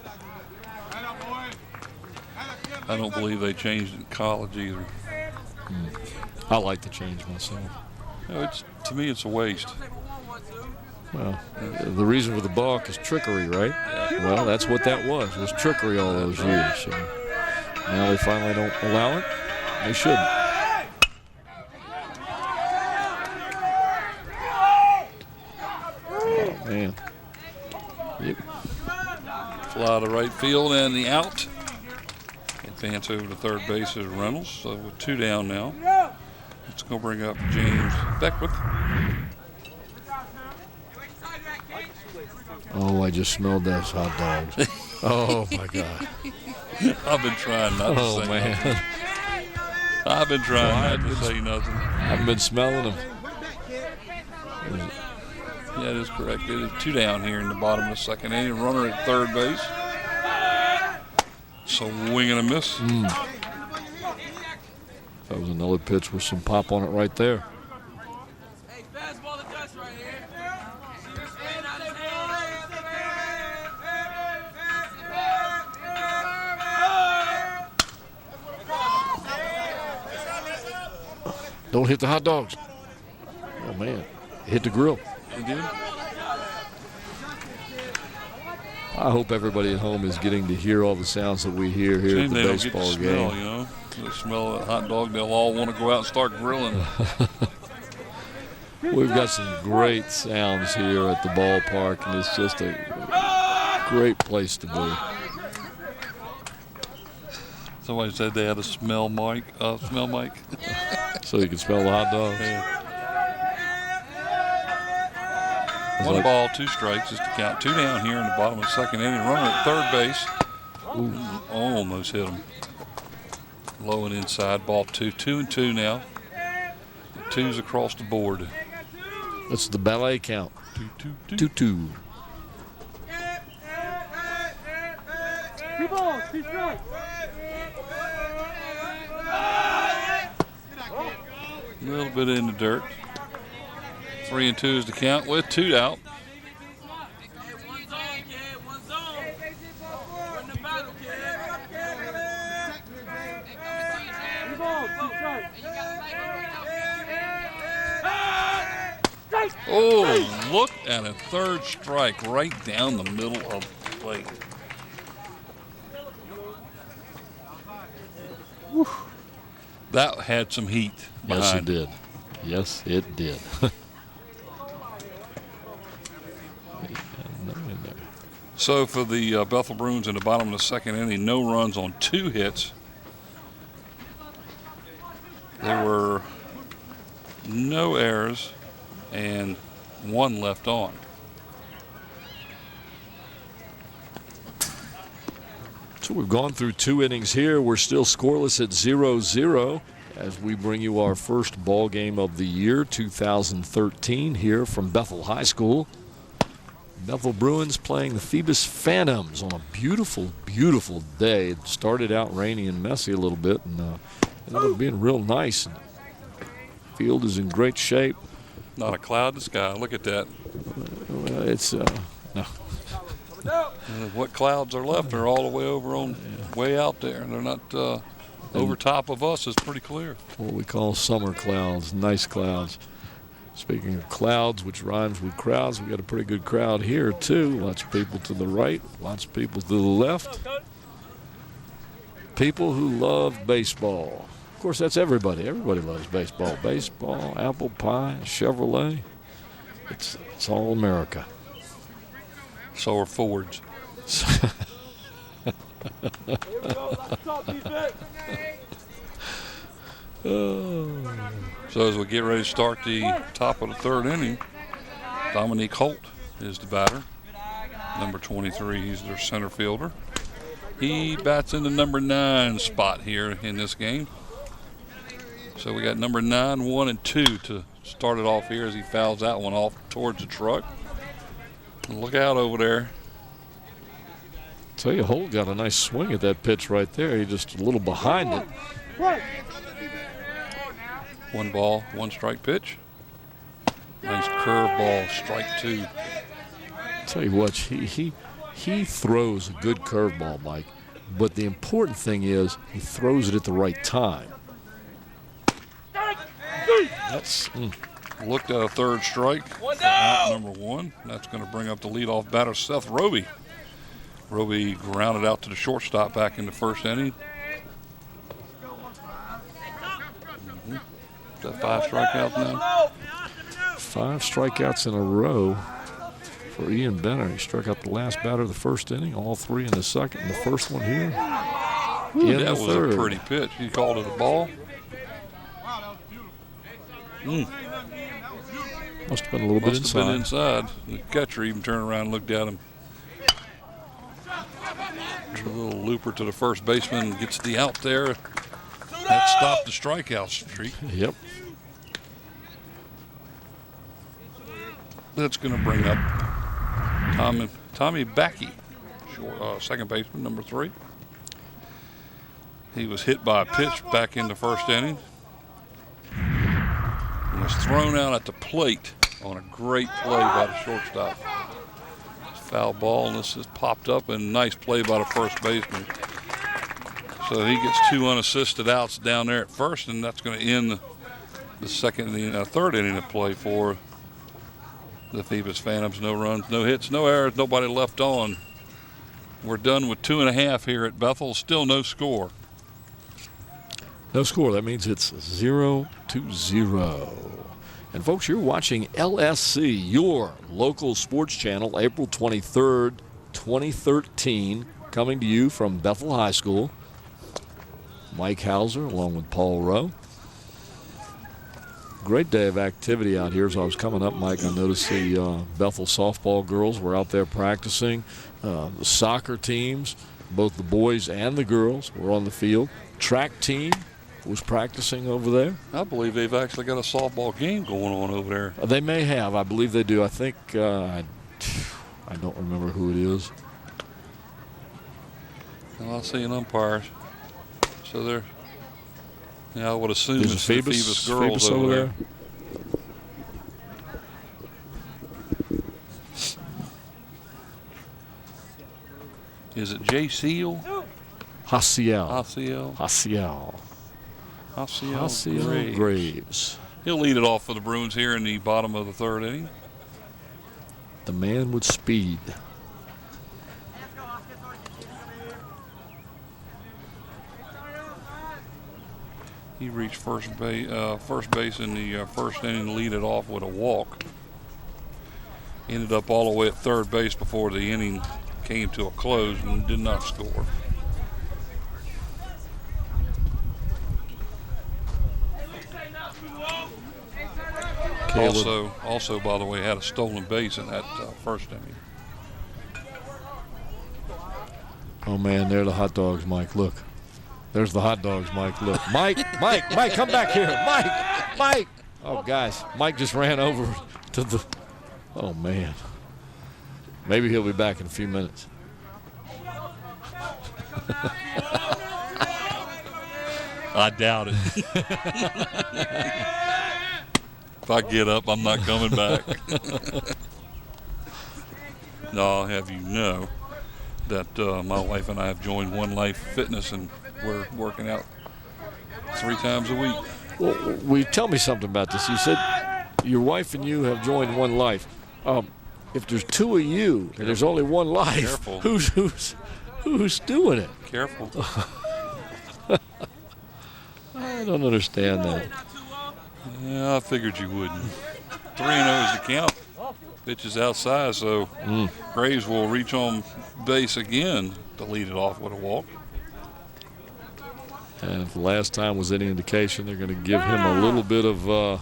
I don't believe they changed it in college either. I like the change myself. To me, it's a waste. Well, the reason for the balk is trickery, right? Well, that's what that was trickery all those years. So now they finally don't allow it. They should. Oh, man. Yep. Fly to right field and the out. Advance over to third base is Reynolds. So with 2 down now. It's going to bring up James Beckwith. Oh, I just smelled those hot dogs. Oh, my God. I've been trying not to say nothing. I've been trying not to say nothing. I've been smelling them. Yeah, that is correct. It is 2 down here in the bottom of the second inning. Runner at third base. So wing and a miss. That was another pitch with some pop on it right there. Hey, fastball to Dutch right here. Don't hit the hot dogs. Oh, man. Hit the grill. He did. I hope everybody at home is getting to hear all the sounds that we hear here at the They don't get baseball the smell, game. you know. The smell of that hot dog, they'll all want to go out and start grilling. We've got some great sounds here at the ballpark, and it's just a great place to be. Somebody said they had a smell mic. So you can smell the hot dogs. Yeah. It's 1 like- ball, 2 strikes is the count. 2 down here in the bottom of the second inning. Runner at third base. Ooh, almost hit him. Low and inside. Ball 2. 2-2 now. 2's across the board. That's the ballet count. 2-2-2. 2-2. 2 balls, 2 strikes. A little bit in the dirt. 3-2 is the count with 2 out. Hey, one zone, kid, one zone. We're in the battle, kid. 2 balls, 2 strikes. Oh, look at a third strike right down the middle of the plate. Whew. That had some heat Yes, behind it did. Yes, it did. So for the Bethel Bruins in the bottom of the second inning, no runs on 2 hits. There were no errors and 1 left on. So we've gone through 2 innings here. We're still scoreless at 0-0 as we bring you our first ball game of the year, 2013, here from Bethel High School. Bethel Bruins playing the Phoebus Phantoms on a beautiful, beautiful day. It started out rainy and messy a little bit, and ended up being real nice. And the field is in great shape. Not a cloud in the sky. Look at that. Well, it's no. What clouds are left are all the way over on, way out there. They're not over top of us. It's pretty clear. What we call summer clouds, nice clouds. Speaking of clouds, which rhymes with crowds, we got a pretty good crowd here too. Lots of people to the right, lots of people to the left. People who love baseball. Of course, that's everybody. Everybody loves baseball. Baseball, apple pie, Chevrolet. It's all America. So are Fords. So as we get ready to start the top of the third inning, Dominique Holt is the batter. Number 23, he's their center fielder. He bats in the number 9 spot here in this game. So we got number 9, 1, and 2 to start it off here as he fouls that one off towards the truck. And look out over there. Tell you, Holt got a nice swing at that pitch right there. He just a little behind it. 1 ball, 1 strike pitch. Nice curveball, strike 2. Tell you what, he throws a good curveball, Mike. But the important thing is he throws it at the right time. That's Looked at a third strike. Out number 1. That's going to bring up the leadoff batter, Seth Roby. Roby grounded out to the shortstop back in the first inning. Is that 5 strikeouts now? 5 strikeouts in a row for Ian Benner. He struck out the last batter of the first inning, all 3 in the second, and the first one here. That was a pretty pitch. He called it a ball. Must have been a little bit Must have been inside. inside. The catcher even turned around and looked at him. A little looper to the first baseman, gets the out there. That stopped the strikeout streak. Yep. That's going to bring up Tommy Backey, second baseman, number 3. He was hit by a pitch back in the first inning. And was thrown out at the plate on a great play by the shortstop. Foul ball, and this has popped up, and nice play by the first baseman. So he gets 2 unassisted outs down there at first, and that's going to end the third inning of play for the Phoebus Phantoms. No runs, no hits, no errors, nobody left on. We're done with 2.5 here at Bethel. Still no score. No score. That means it's 0-0. And folks, you're watching LSC, your local sports channel, April 23rd, 2013, coming to you from Bethel High School. Mike Hauser along with Paul Rowe. Great day of activity out here. As I was coming up, Mike, I noticed the Bethel softball girls were out there practicing. The soccer teams, both the boys and the girls, were on the field. Track team was practicing over there. I believe they've actually got a softball game going on over there. They may have. I believe they do. I think, I don't remember who it is. Well, I see an umpire. So they're, I would assume Is it's it the Phoebus girls Phoebus over there. Is it Jay Seal? Haciel Graves. He'll lead it off for the Bruins here in the bottom of the third inning. The man with speed. He reached first base in the first inning to lead it off with a walk. Ended up all the way at third base before the inning came to a close and did not score. Also, by the way, had a stolen base in that first inning. Oh, man, there are the hot dogs, Mike. Look. There's the hot dogs, Mike. Look. Mike, come back here. Mike. Oh, guys, Mike just ran over to the. Oh, man. Maybe he'll be back in a few minutes. I doubt it. If I get up, I'm not coming back. No, I'll have you know that my wife and I have joined One Life Fitness, and we're working out 3 times a week. Well, tell me something about this. You said your wife and you have joined One Life. If there's 2 of you and there's only one life, Careful. who's doing it? Careful. I don't understand that. Yeah, I figured you wouldn't. 3-0 is the count. Pitch is outside, so Graves will reach on base again to lead it off with a walk. And if the last time was any indication, they're going to give him a little bit of a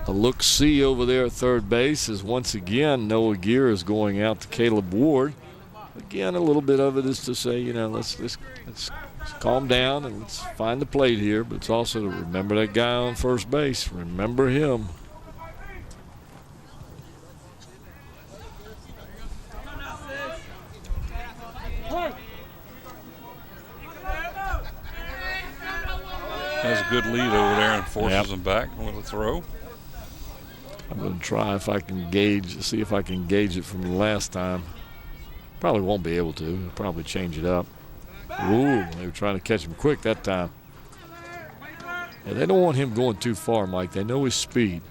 look-see over there at third base, as once again Noah Gear is going out to Caleb Ward. Again, a little bit of it is to say, you know, let's calm down and let's find the plate here. But it's also to remember that guy on first base. Remember him. Has a good lead over there and forces him back with a throw. I'm going to try if I can see if I can gauge it from the last time. Probably won't be able to. I'll probably change it up. Ooh, they were trying to catch him quick that time. Yeah, they don't want him going too far, Mike. They know his speed.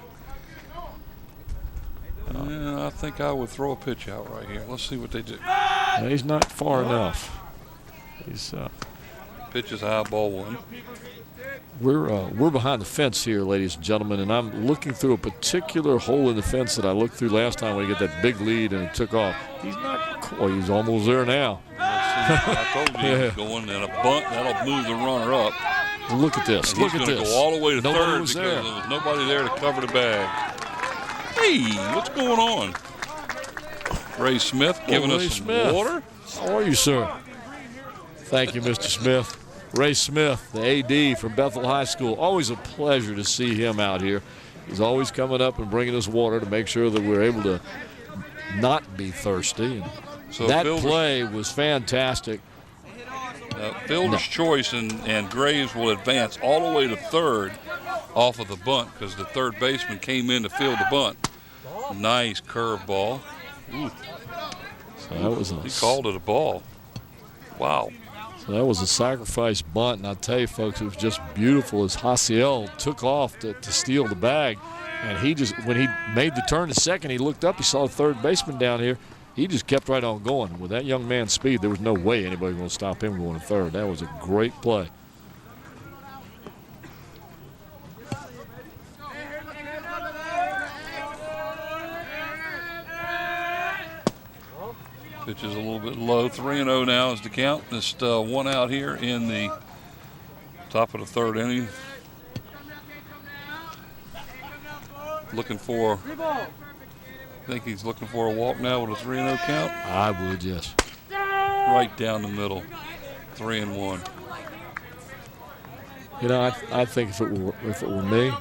Yeah, I think I would throw a pitch out right here. Let's see what they do. No, he's not far enough. He's pitch is high, ball one. We're behind the fence here, ladies and gentlemen, and I'm looking through a particular hole in the fence that I looked through last time when he got that big lead and he took off. He's not. Oh, he's almost there now. I told you he was going, and a bunt that'll move the runner up. Look at this. Look at this. He's going to go all the way to third because there was nobody there to cover the bag. Hey, what's going on? Ray Smith giving us some water. How are you, sir? Thank you, Mr. Smith. Ray Smith, the AD from Bethel High School. Always a pleasure to see him out here. He's always coming up and bringing us water to make sure that we're able to not be thirsty. And so that play was fantastic. Fielder's choice and Graves will advance all the way to third off of the bunt because the third baseman came in to field the bunt. Nice curve ball. Ooh. So he called it a ball. Wow. So that was a sacrifice bunt, and I'll tell you, folks, it was just beautiful as Hasiel took off to steal the bag. And he just, when he made the turn to second, he looked up, he saw the third baseman down here. He just kept right on going. With that young man's speed, there was no way anybody was going to stop him going to third. That was a great play. Pitch is a little bit low. 3-0 now is the count. Just one out here in the top of the third inning. Looking for, I think he's looking for a walk now with a 3-0 count. I would, yes. Right down the middle, 3-1. You know, I think if it were me,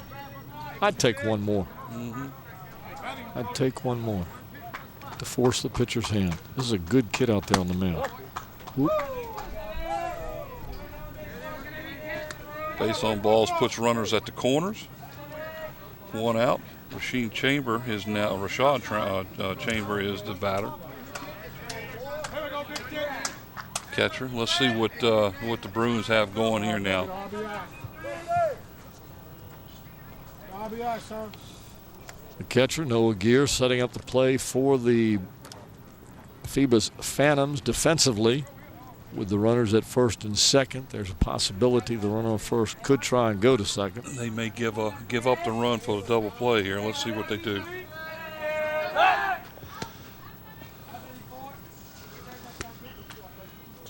I'd take one more. I'd take one more to force the pitcher's hand. This is a good kid out there on the mound. Whoop. Base on balls puts runners at the corners. One out. Rashad Chamber is the batter. Catcher. Let's see what the Bruins have going here now. The catcher, Noah Gear, setting up the play for the Phoebus Phantoms defensively with the runners at first and second. There's a possibility the runner on first could try and go to second. They may give up the run for the double play here. Let's see what they do.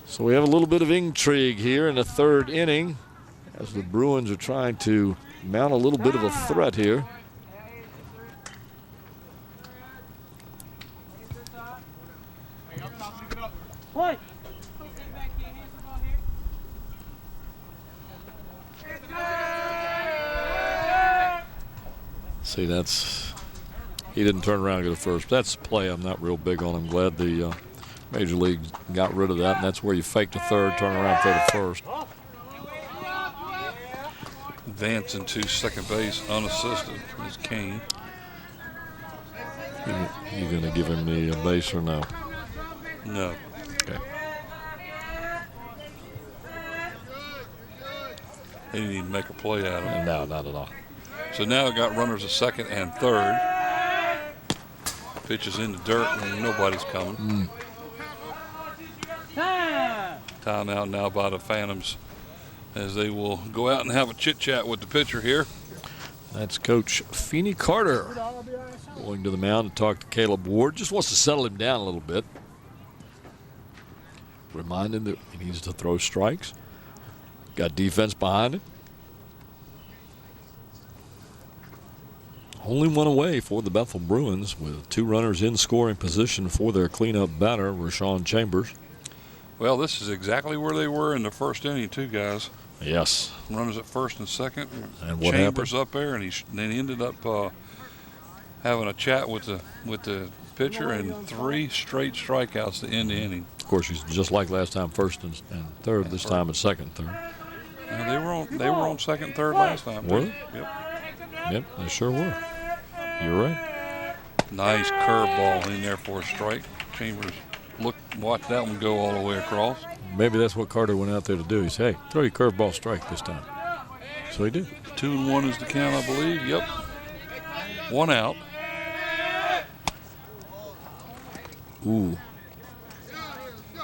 So we have a little bit of intrigue here in the third inning as the Bruins are trying to mount a little bit of a threat here. See, he didn't turn around and go to first. That's a play I'm not real big on. I'm glad the Major League got rid of that, and that's where you fake the third, turn around, throw to first. Advancing to second base unassisted is Kane. You going to give him the base or no? No. Okay. They didn't even make a play out of it. No, not at all. So now I got runners at second and third. Pitch is in the dirt and nobody's coming. Timeout now by the Phantoms as they will go out and have a chit-chat with the pitcher here. That's Coach Feeney Carter going to the mound to talk to Caleb Ward. Just wants to settle him down a little bit. remind him that he needs to throw strikes. Got defense behind it. Only one away for the Bethel Bruins with 2 runners in scoring position for their cleanup batter, Rashawn Chambers. Well, this is exactly where they were in the first inning, too, guys. Yes. Runners at first and second. And what Chambers happened? up there, and then he ended up having a chat with the pitcher, and 3 straight strikeouts to end the inning. Of course, he's just like last time, first and third. This time it's second and third. They were on second and third last time. Were they? Yep. Yep, they sure were. You're right. Nice curveball in there for a strike. Chambers watch that one go all the way across. Maybe that's what Carter went out there to do. He said, hey, throw your curveball strike this time. So he did. 2-1 is the count, I believe. Yep. 1 out. Ooh.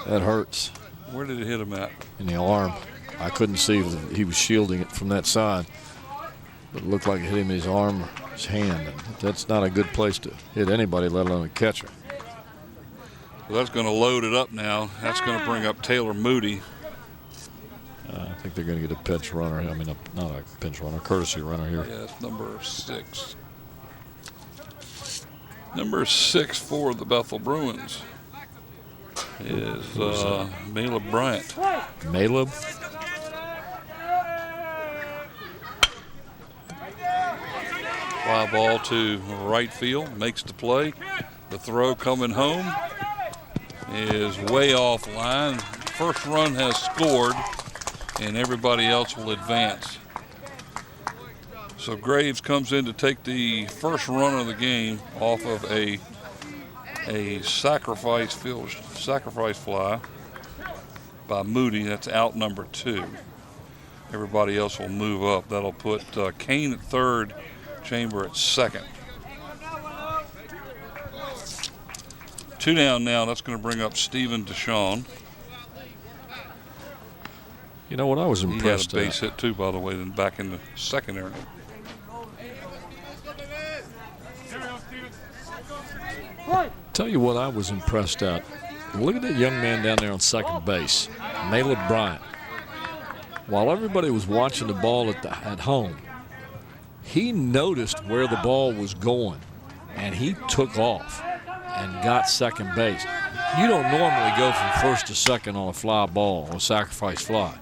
That hurts. Where did it hit him at? In the arm. I couldn't see if he was shielding it from that side. But it looked like it hit him in his arm or his hand. And that's not a good place to hit anybody, let alone a catcher. Well, that's going to load it up now. That's going to bring up Taylor Moody. I think they're going to get a pinch runner. I mean, not a pinch runner, a courtesy runner here. Yeah, it's number 6. Number 6 for the Bethel Bruins is Maleb Bryant. Maleb. Fly ball to right field, makes the play. The throw coming home is way off line. First run has scored, and everybody else will advance. So Graves comes in to take the first run of the game off of a sacrifice fly by Moody. That's out number 2. Everybody else will move up. That'll put Kane at third, Chamber at second. 2 down now. That's going to bring up Stephen Deshawn. You know what I was impressed He had a base hit too, by the way, then back in the secondary. Tell you what I was impressed at. Look at that young man down there on second base, Maleb Bryant. While everybody was watching the ball at home, he noticed where the ball was going, and he took off and got second base. You don't normally go from first to second on a fly ball or a sacrifice fly.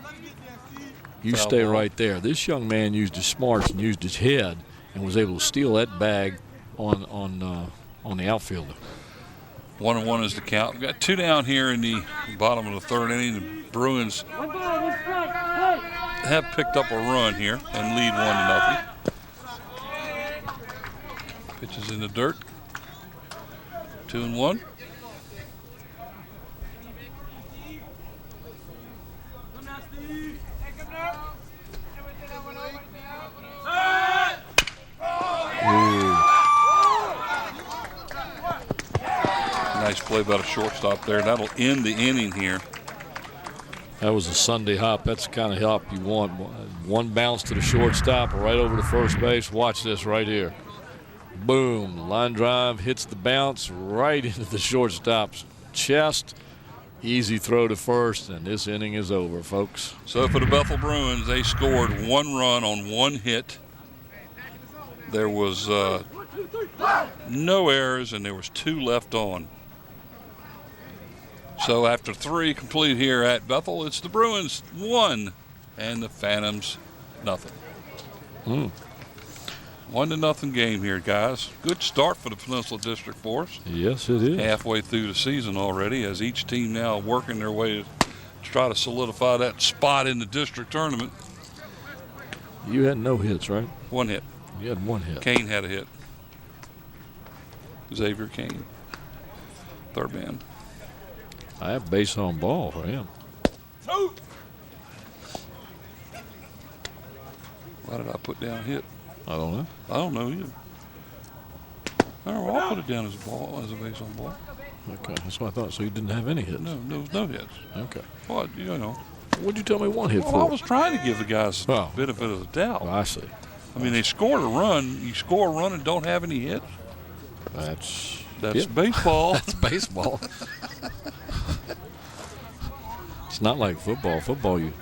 You stay right there. This young man used his smarts and used his head and was able to steal that bag on the outfielder. 1-1 is the count. We've got 2 down here in the bottom of the third inning. The Bruins have picked up a run here and lead 1-0. Pitch is in the dirt. 2-1. Nice play by the shortstop there. That'll end the inning here. That was a Sunday hop. That's the kind of hop you want. One bounce to the shortstop, right over to first base. Watch this right here. Boom. Line drive hits the bounce right into the shortstop's chest. Easy throw to first, and this inning is over, folks. So for the Bethel Bruins, they scored 1 run on 1 hit. There was no errors, and there was 2 left on. So after 3 complete here at Bethel, it's the Bruins 1 and the Phantoms nothing. 1-0 game here, guys. Good start for the Peninsula District for us. Yes, it is. Halfway through the season already, as each team now working their way to try to solidify that spot in the district tournament. You had no hits, right? 1 hit. You had 1 hit. Kane had a hit. Xavier Kane, third man. I have base on ball for him. Why did I put down hit? I don't know. I don't know either. All right, well, I'll put it down as a ball, as a base on ball. Okay, that's what I thought. So you didn't have any hits? No, there was no hits. Okay. Well, you know. What'd you tell me 1 hit Well, for? I was trying to give the guys a benefit of the doubt. Oh, I see. I mean, they scored a run. You score a run and don't have any hits. That's baseball. That's baseball. It's not like football. Football, you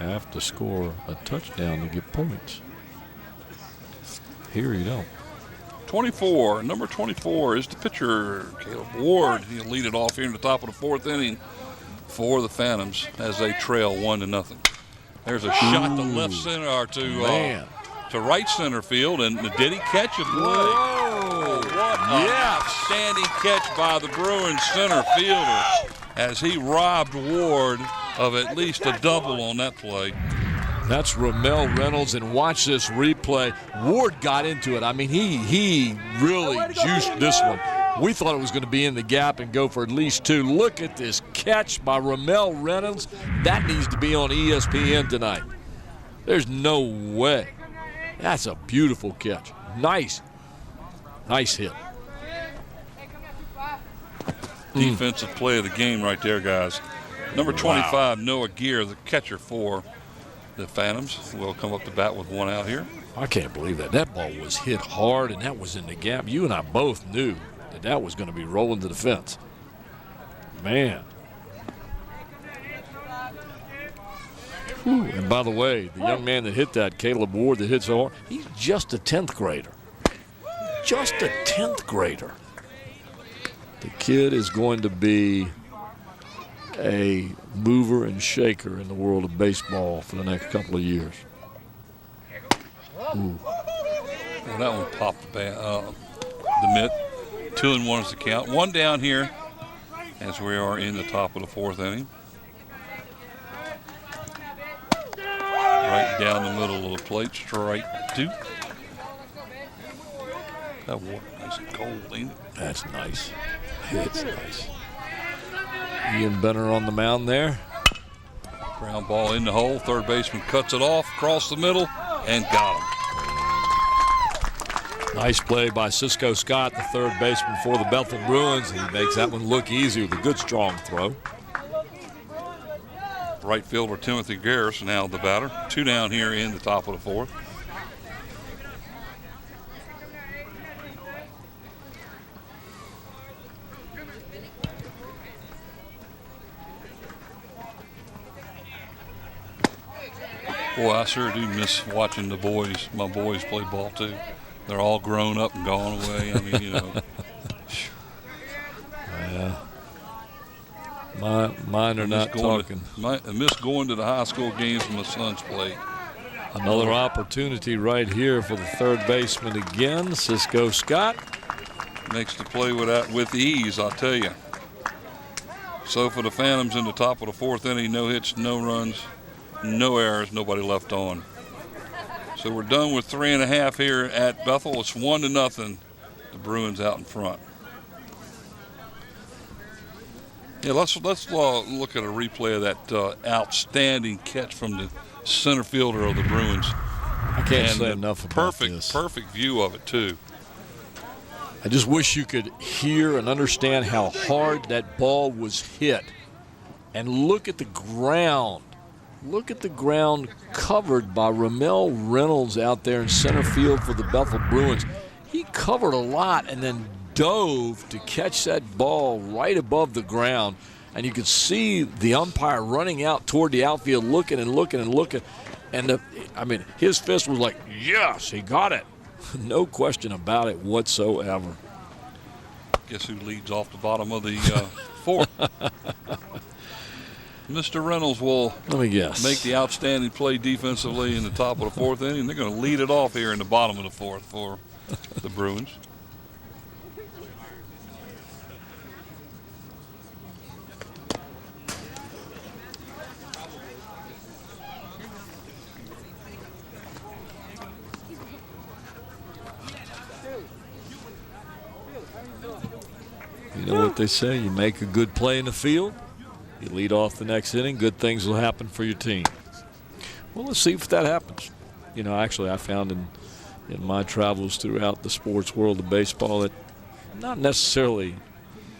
have to score a touchdown to get points. Here you don't. 24, number 24 is the pitcher, Caleb Ward. He'll lead it off here in the top of the 4th inning for the Phantoms as they trail 1-0. There's a shot to left center or to right center field, and did he catch a play? Whoa! What an outstanding catch by the Bruins center fielder as he robbed Ward of at least a double on that play. That's Ramel Reynolds, and watch this replay. Ward got into it. I mean, he really juiced this one. We thought it was going to be in the gap and go for at least 2. Look at this catch by Ramel Reynolds. That needs to be on ESPN tonight. There's no way. That's a beautiful catch. Nice hit. Defensive play of the game right there, guys. Number 25, Noah Gear, the catcher for the Phantoms, will come up to bat with 1 out here. I can't believe that. That ball was hit hard, and that was in the gap. You and I both knew that was going to be rolling to the fence. Man. Whew. And by the way, the young man that hit that, Caleb Ward, that hit so hard, he's just a 10th grader. Just a 10th grader. The kid is going to be a mover and shaker in the world of baseball for the next couple of years. Ooh. Well, that one popped the mitt. 2-1 is the count. 1 down here as we are in the top of the 4th inning. Right down the middle of the plate, strike 2. That water nice and cold, ain't it? That's nice. It's nice. Ian Benner on the mound there. Ground ball in the hole. Third baseman cuts it off, across the middle, and got him. Nice play by Cisco Scott, the third baseman for the Bethel Bruins. He makes that one look easy with a good, strong throw. Right fielder Timothy Garris now the batter. 2 down here in the top of the 4th. Boy, I sure do miss watching my boys play ball too. They're all grown up and gone away. I mean, you know. Yeah. Mine are not talking. I miss going to the high school games when my sons played. Another opportunity right here for the third baseman again, Cisco Scott. Makes the play with ease, I'll tell you. So for the Phantoms in the top of the 4th inning, no hits, no runs, no errors, nobody left on. So we're done with 3.5 here at Bethel. It's 1-0. The Bruins out in front. Yeah, let's look at a replay of that outstanding catch from the center fielder of the Bruins. I can't say enough about this. Perfect view of it too. I just wish you could hear and understand how hard that ball was hit. And look at the ground. Look at the ground covered by Ramel Reynolds out there in center field for the Bethel Bruins. He covered a lot and then dove to catch that ball right above the ground. And you could see the umpire running out toward the outfield, looking and looking and looking. And, his fist was like, yes, he got it. No question about it whatsoever. Guess who leads off the bottom of the 4th? Mr. Reynolds will make the outstanding play defensively in the top of the 4th inning. They're going to lead it off here in the bottom of the 4th for the Bruins. You know what they say, you make a good play in the field, you lead off the next inning, good things will happen for your team. Well, let's see if that happens. You know, actually I found in my travels throughout the sports world of baseball that not necessarily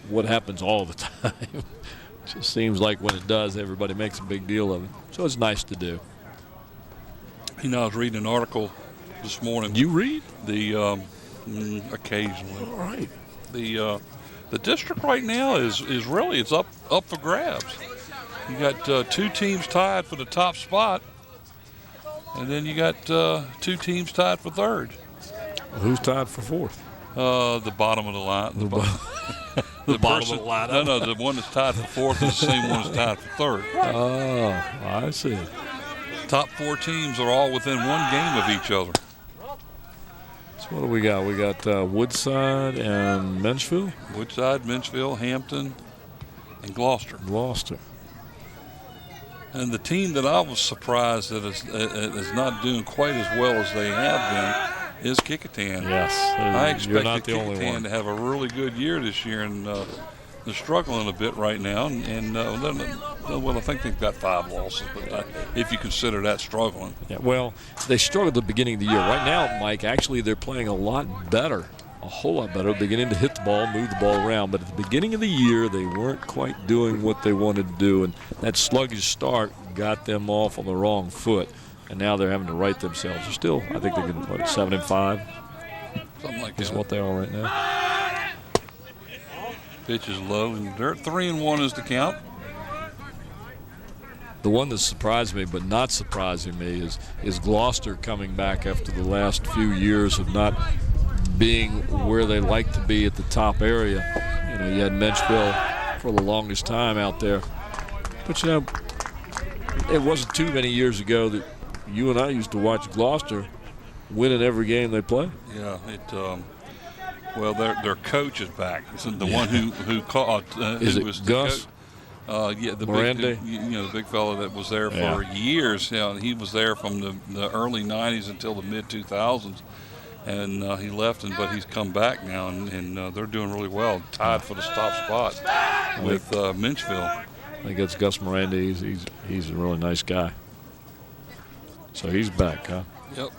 what happens all the time. It just seems like when it does, everybody makes a big deal of it. So it's nice to do. You know, I was reading an article this morning. You read? Occasionally. All right. The district right now is really, it's up for grabs. You got two teams tied for the top spot, and then you got two teams tied for third. Who's tied for fourth? The bottom of the line. The bottom of the lineup. No, the one that's tied for fourth is the same one that's tied for third. Oh, I see. Top four teams are all within one game of each other. So what do we got? We got Woodside and Menchville? Woodside, Menchville, Hampton, and Gloucester. And the team that I was surprised that is not doing quite as well as they have been is Kecoughtan. Yes. I expected You're not the only Kecoughtan one. to have a really good year this year, and they're struggling a bit right now. Well, I think they've got 5 losses, but if you consider that struggling. Yeah, well, they struggled at the beginning of the year. Right now, Mike, actually they're playing a lot better, a whole lot better. They're beginning to hit the ball, move the ball around. But at the beginning of the year, they weren't quite doing what they wanted to do, and that sluggish start got them off on the wrong foot. And now they're having to right themselves. They're still, I think they're going to play 7-5. Something like Is that. what they are right now. Pitch is low, and they're 3-1 is the count. The one that surprised me, but not surprising me, is Gloucester coming back after the last few years of not being where they like to be at the top area. You know, you had Menchville for the longest time out there. But, you know, it wasn't too many years ago that you and I used to watch Gloucester winning every game they play. Yeah, well, their coach is back. It's the one who caught. Is it was Gus? Yeah, the Miranda? the big fella that was there for years. Yeah, he was there from the early '90s until the mid 2000s, and he left, but he's come back now, and they're doing really well. Tied for the top spot with Menchville. I think that's Gus Miranda. He's a really nice guy. So he's back, huh? Yep.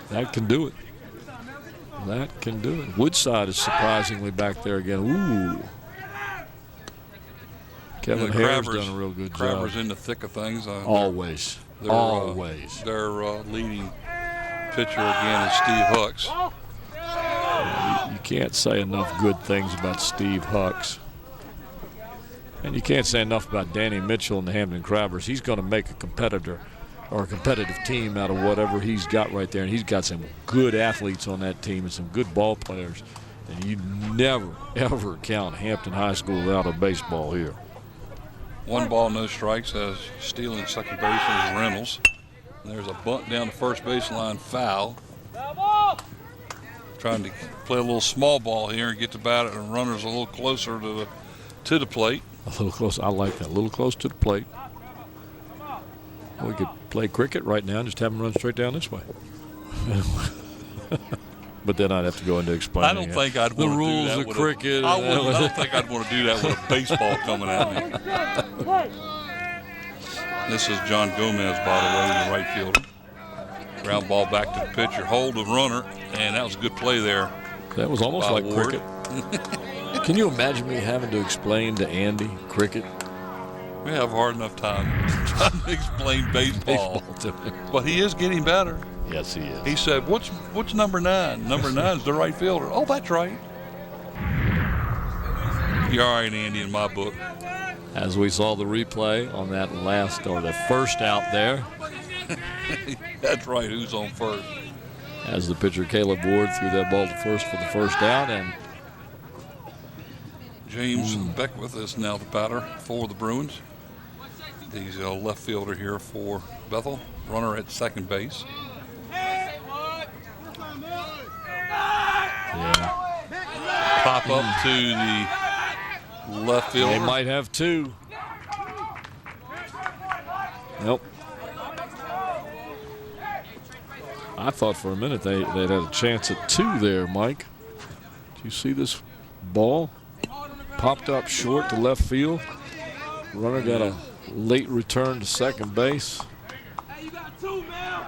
That can do it. That can do it. Woodside is surprisingly back there again. Ooh. Kevin Hare's done a real good Crabber's job. in the thick of things. Always. Always. Their leading pitcher again is Steve Hucks. You can't say enough good things about Steve Hucks. And you can't say enough about Danny Mitchell and the Hampton Crabbers. He's going to make a competitor or a competitive team out of whatever he's got right there. And he's got some good athletes on that team and some good ball players. And you never, ever count Hampton High School out of baseball here. 1 ball, no strikes as stealing second base is Reynolds. And there's a bunt down the first baseline, foul. Trying to play a little small ball here and get the batter and runners a little closer to the plate. A little close. I like that. A little close to the plate. We could play cricket right now and just have them run straight down this way. But then I'd have to go into explaining. I don't think I'd the want to do rules that of with cricket. I don't think I'd want to do that with a baseball coming at me. This is John Gomez, by the way, the right fielder. Ground ball back to the pitcher, hold the runner, and that was a good play there. That was almost by like Ward. cricket. Can you imagine me having to explain to Andy cricket? We have a hard enough time trying to explain baseball. to him. But he is getting better. Yes, he is. He said, what's number 9? Number 9 is the right fielder. Oh, that's right. You're all right, Andy, in my book. As we saw the replay on that last or the first out there. That's right, who's on first? As the pitcher Caleb Ward threw that ball to first for the first out, and James Beckwith is now the batter for the Bruins. He's a left fielder here for Bethel. Runner at second base. yeah, Pop up to the left fielder. they might have 2. Nope. I thought for a minute they'd had a chance at 2 there, Mike. Did you see this ball? Popped up short to left field. Runner got a late return to second base. Hey, you got 2, man.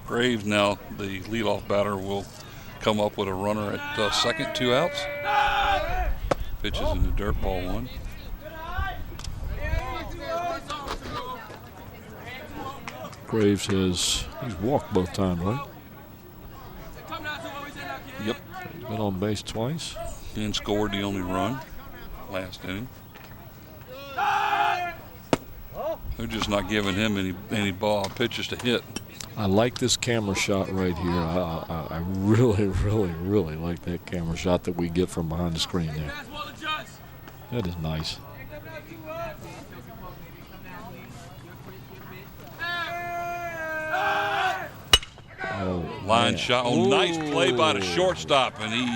Graves now, the leadoff batter, will come up with a runner at second, 2 outs. Pitches in the dirt, ball 1. Graves he's walked both times, right? Yep. He's been on base twice. And scored the only run last inning. They're just not giving him any ball pitches to hit. I like this camera shot right here. I really, really, really like that camera shot that we get from behind the screen there. That is nice. Oh, line man. shot. Oh, nice play by the shortstop, and he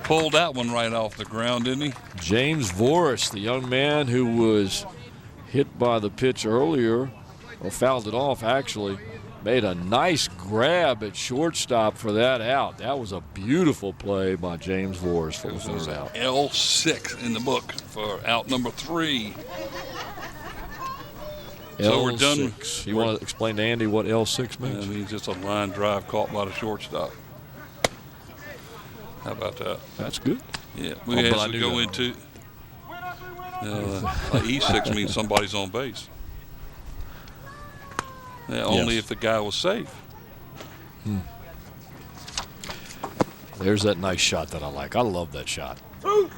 pulled that one right off the ground, didn't he? James Voris, the young man who was hit by the pitch earlier, or fouled it off actually, made a nice grab at shortstop for that out. That was a beautiful play by James Voris for the third out. L6 in the book for out number 3. L6. So we're done. You want to explain to Andy what L6 means? It means just a line drive caught by the shortstop. How about that? That's good. Yeah, we have to go into E6 means somebody's on base. Yeah, only if the guy was safe. There's that nice shot that I like. I love that shot.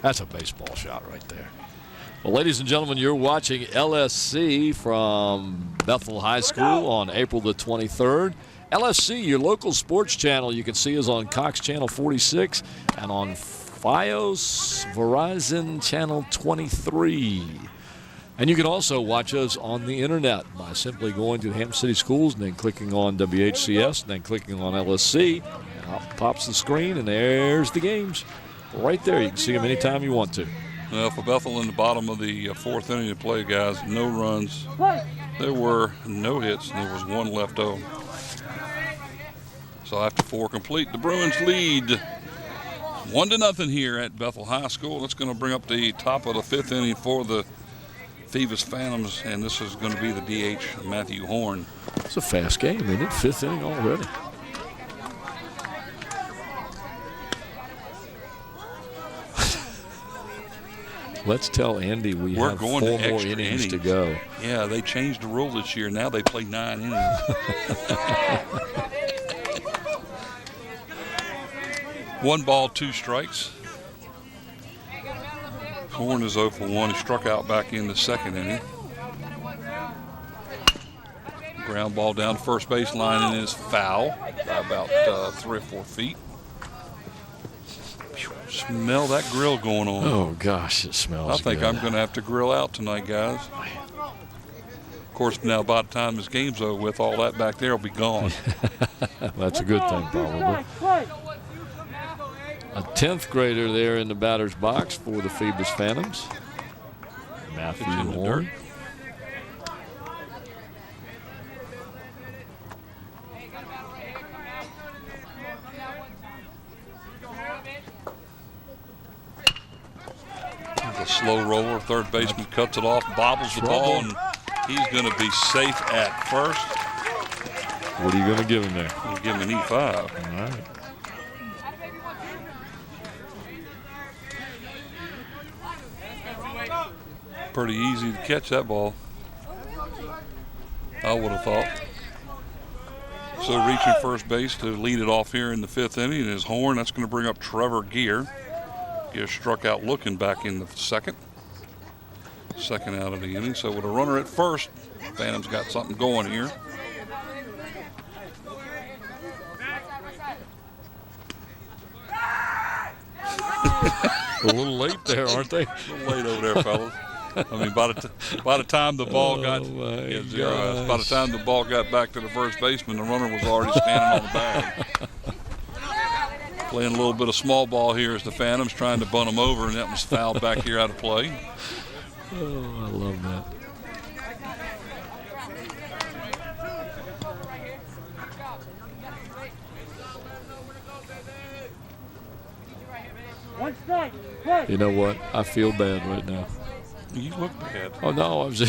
That's a baseball shot right there. Well, ladies and gentlemen, you're watching LSC from Bethel High School on April the 23rd. LSC, your local sports channel. You can see us on Cox Channel 46 and on Fios Verizon Channel 23. And you can also watch us on the internet by simply going to Hampton City Schools and then clicking on WHCS and then clicking on LSC. And out pops the screen, and there's the games. Right there, you can see them anytime you want to. Well, for Bethel in the bottom of the 4th inning to play, guys, no runs. There were no hits, and there was one left over. So after 4 complete, the Bruins lead 1-0 here at Bethel High School. That's going to bring up the top of the 5th inning for the Phoebus Phantoms, and this is going to be the DH, Matthew Horn. It's a fast game, isn't it? 5th inning already. Let's tell Andy we're have going 4 to more extra innings to go. Yeah, they changed the rule this year. Now they play 9 innings. 1 ball, 2 strikes. Horn is 0 for 1. He struck out back in the 2nd inning. Ground ball down the first base line and is foul by about 3 or 4 feet. Smell that grill going on. Oh, gosh, it smells I think good. I'm going to have to grill out tonight, guys. Of course, now by the time this game's over with, all that back there will be gone. That's a good thing, probably. A 10th grader there in the batter's box for the Phoebus Phantoms. Matthew Horn. The slow roller, third baseman cuts it off, bobbles the ball, and he's going to be safe at first. What are you going to give him there? I'm going to give him an E5. All right. Pretty easy to catch that ball, I would have thought. So reaching first base to lead it off here in the 5th inning is Horn. That's going to bring up Trevor Gear. Gear struck out looking back in the 2nd. 2nd out of the inning. So with a runner at first, Phantom's got something going here. A little late there, aren't they? A little late over there, fellas. I mean, by the time the ball got by the time the ball got back to the first baseman, the runner was already standing on the bag. Playing a little bit of small ball here as the Phantoms trying to bunt him over, and that was fouled back here out of play. Oh, I love that. You know what? I feel bad right now. You look bad. Oh no, I was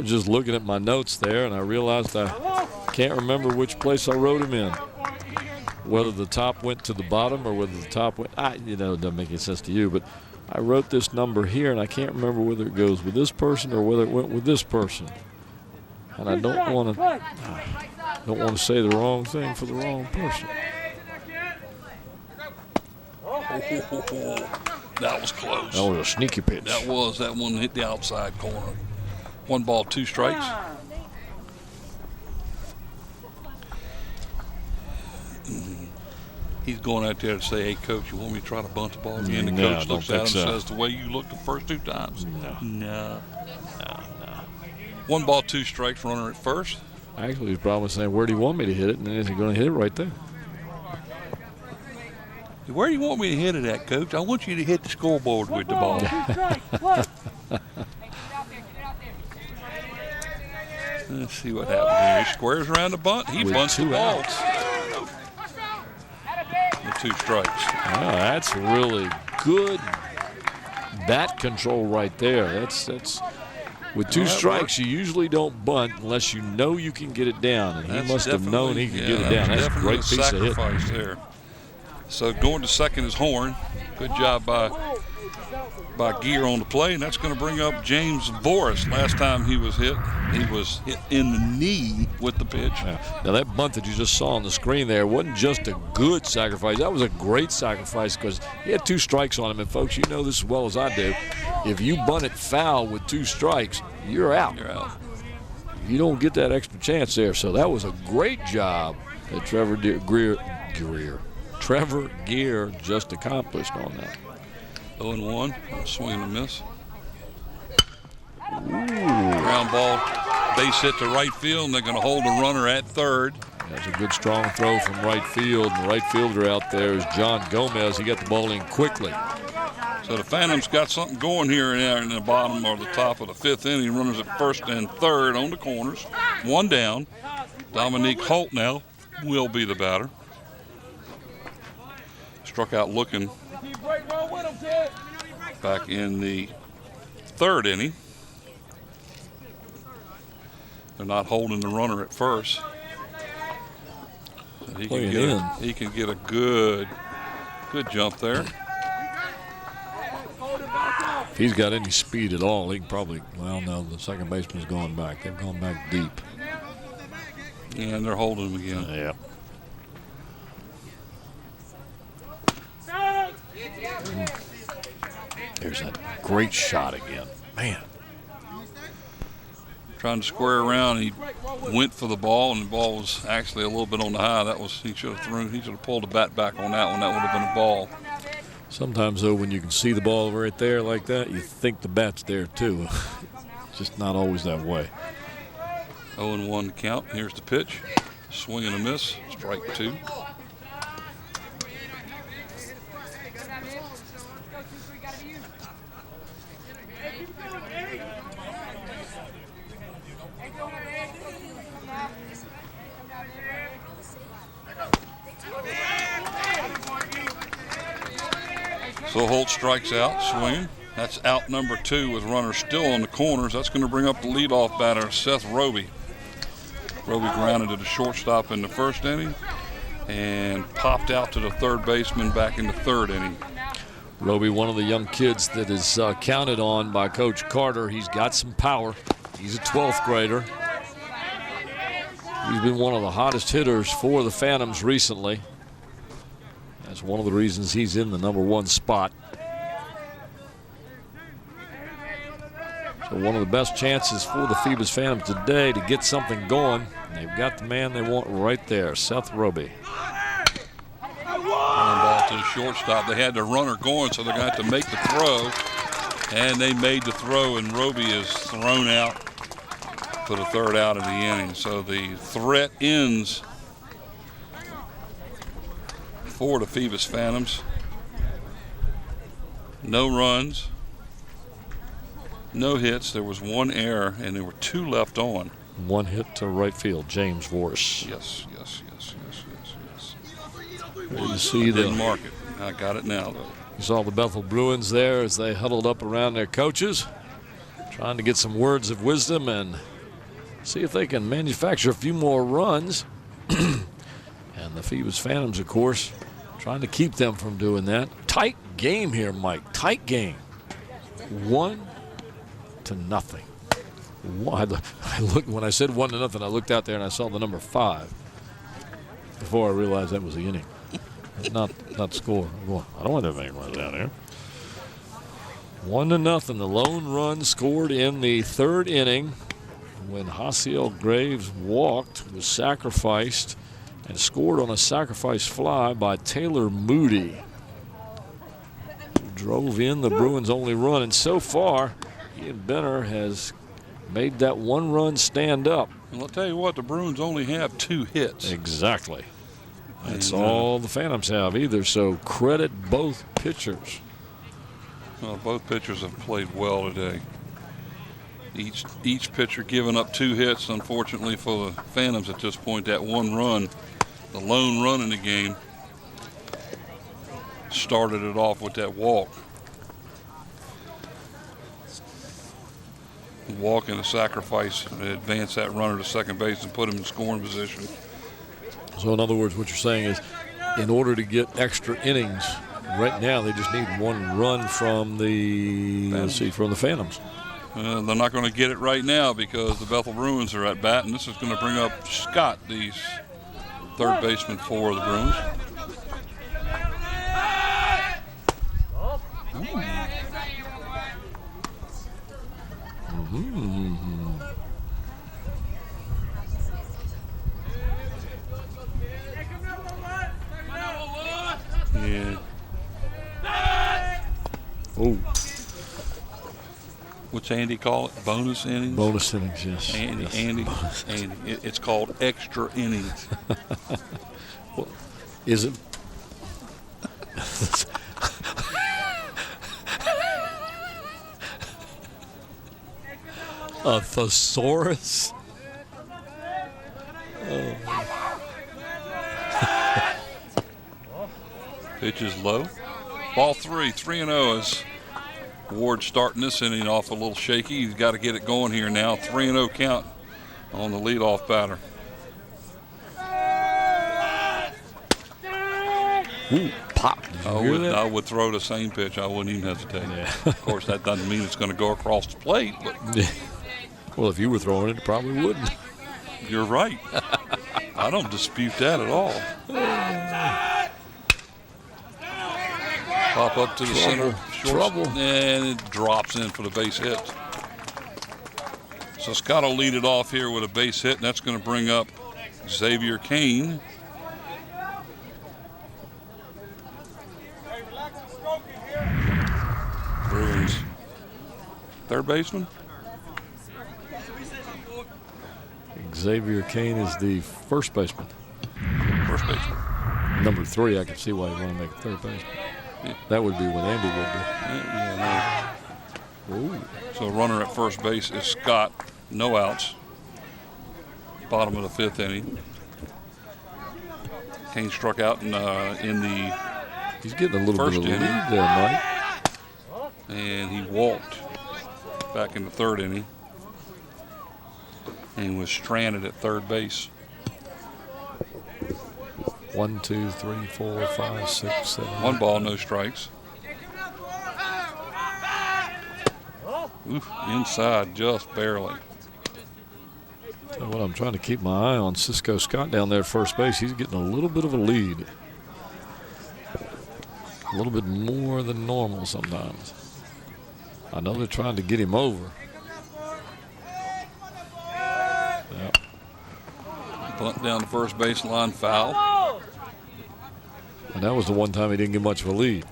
just looking at my notes there, and I realized I can't remember which place I wrote him in. Whether the top went to the bottom or whether the top went, it doesn't make any sense to you, but I wrote this number here, and I can't remember whether it goes with this person or whether it went with this person. And I don't want to say the wrong thing for the wrong person. That was close. That was a sneaky pitch. That was. That one hit the outside corner. 1 ball, 2 strikes. He's going out there to say, hey, coach, you want me to try to bunt the ball again? The coach looks at him and says, the way you looked the first 2 times. No. 1 ball, 2 strikes, runner at first. Actually, he's probably saying, where do you want me to hit it? And then he's going to hit it right there. Where do you want me to hit it at, coach? I want you to hit the scoreboard with the ball. Let's see what happens here. He squares around the bunt. He bunts the ball. With 2 strikes. Oh, that's really good bat control right there. That's with 2 strikes, you usually don't bunt unless you know you can get it down. And he must have known he could get it down. That's a great piece of hit. There. So going to second is Horn. Good job by Gear on the play, and that's going to bring up James Voris. Last time he was hit in the knee with the pitch. Yeah. Now that bunt that you just saw on the screen there wasn't just a good sacrifice. That was a great sacrifice because he had 2 strikes on him. And folks, you know this as well as I do. If you bunt it foul with 2 strikes, you're out. You're out. You don't get that extra chance there. So that was a great job that Trevor Gear just accomplished on that. 0-1, swing and a miss. Ground ball, base hit to right field, and they're going to hold the runner at third. That's a good strong throw from right field. And the right fielder out there is John Gomez. He got the ball in quickly. So the Phantoms got something going here in the bottom or the top of the 5th inning. Runners at first and third on the corners. 1 down. Dominique Holt now will be the batter. Struck out looking back in the 3rd inning. They're not holding the runner at first. He can get a good jump there. If he's got any speed at all, he can probably, well, no, the second baseman's going back. They've gone back deep. And they're holding him again. Yeah. There's that great shot again. Man. Trying to square around, he went for the ball, and the ball was actually a little bit on the high. He should have pulled the bat back on that one. That would have been a ball. Sometimes, though, when you can see the ball right there like that, you think the bat's there, too. It's just not always that way. 0-1 count. Here's the pitch. Swing and a miss. Strike 2. So Holt strikes out, swinging. That's out number 2 with runners still on the corners. That's going to bring up the leadoff batter, Seth Roby. Roby grounded to the shortstop in the 1st inning and popped out to the 3rd baseman back in the 3rd inning. Roby, one of the young kids that is counted on by Coach Carter. He's got some power. He's a 12th grader. He's been one of the hottest hitters for the Phantoms recently. That's one of the reasons he's in the number 1 spot. So one of the best chances for the Phoebus Phantoms today to get something going. They've got the man they want right there, Seth Roby. Ball to the shortstop. They had the runner going, so they're going to have to make the throw. And they made the throw, and Roby is thrown out for the 3rd out of the inning. So the threat ends for the Phoebus Phantoms. No runs, no hits. There was 1 error, and there were 2 left on. 1 hit to right field, James Voris. Yes. You see didn't mark it. I got it now, though. You saw the Bethel Bruins there as they huddled up around their coaches, trying to get some words of wisdom and see if they can manufacture a few more runs. And the Phoebus Phantoms, of course, trying to keep them from doing that. Tight game here, Mike. Tight game. 1-0. I looked when I said 1-0. I looked out there and I saw the number 5 before I realized that was the inning. not score. I don't want that many runs down there. 1-0. The lone run scored in the third inning when Hasiel Graves walked, was sacrificed, and scored on a sacrifice fly by Taylor Moody. Drove in the Bruins' only run, and so far, Ian Benner has made that one run stand up. And I'll tell you what, the Bruins only have 2 hits. Exactly. That's all the Phantoms have either, so credit both pitchers. Well, both pitchers have played well today. Each pitcher giving up 2 hits, unfortunately for the Phantoms at this point. That one run, the lone run in the game, started it off with that walk. Walk and a sacrifice to advance that runner to second base and put him in scoring position. So in other words, what you're saying is, in order to get extra innings, right now they just need one run from the Phantoms. They're not going to get it right now because the Bethel Bruins are at bat, and this is going to bring up Scott, the third baseman for the Bruins. Yeah. Oh. What's Andy call it? Bonus innings? Bonus innings, yes. Andy. It's called extra innings. Well, is it? A thesaurus? Oh. Pitch is low. Ball 3-0 as Ward starting this inning off a little shaky. He's got to get it going here now. 3-0 count on the leadoff batter. Ooh, pop. I would throw the same pitch. I wouldn't even hesitate. Yeah. Of course, that doesn't mean it's going to go across the plate, but well, if you were throwing it, it probably wouldn't. You're right. I don't dispute that at all. Pop up to the center. Trouble. And it drops in for the base hit. So Scott will lead it off here with a base hit, and that's going to bring up Xavier Kane. Bruins. Third baseman? Xavier Kane is the first baseman. First baseman. Number 3, I can see why you want to make a third baseman. Yeah. That would be what Andy would do. Yeah. So runner at first base is Scott. No outs. Bottom of the 5th inning. Kane struck out in the He's getting a little first bit of a inning. lead there, Mike. And he walked back in the 3rd inning and was stranded at third base. 1, 2, 3, 4, 5, 6, 7. 1 ball, no strikes. Oof, inside just barely. Tell you what, I'm trying to keep my eye on Cisco Scott down there at first base. He's getting a little bit of a lead. A little bit more than normal sometimes. I know they're trying to get him over. Yep. Bunt down the first baseline, foul. And that was the one time he didn't get much of a lead.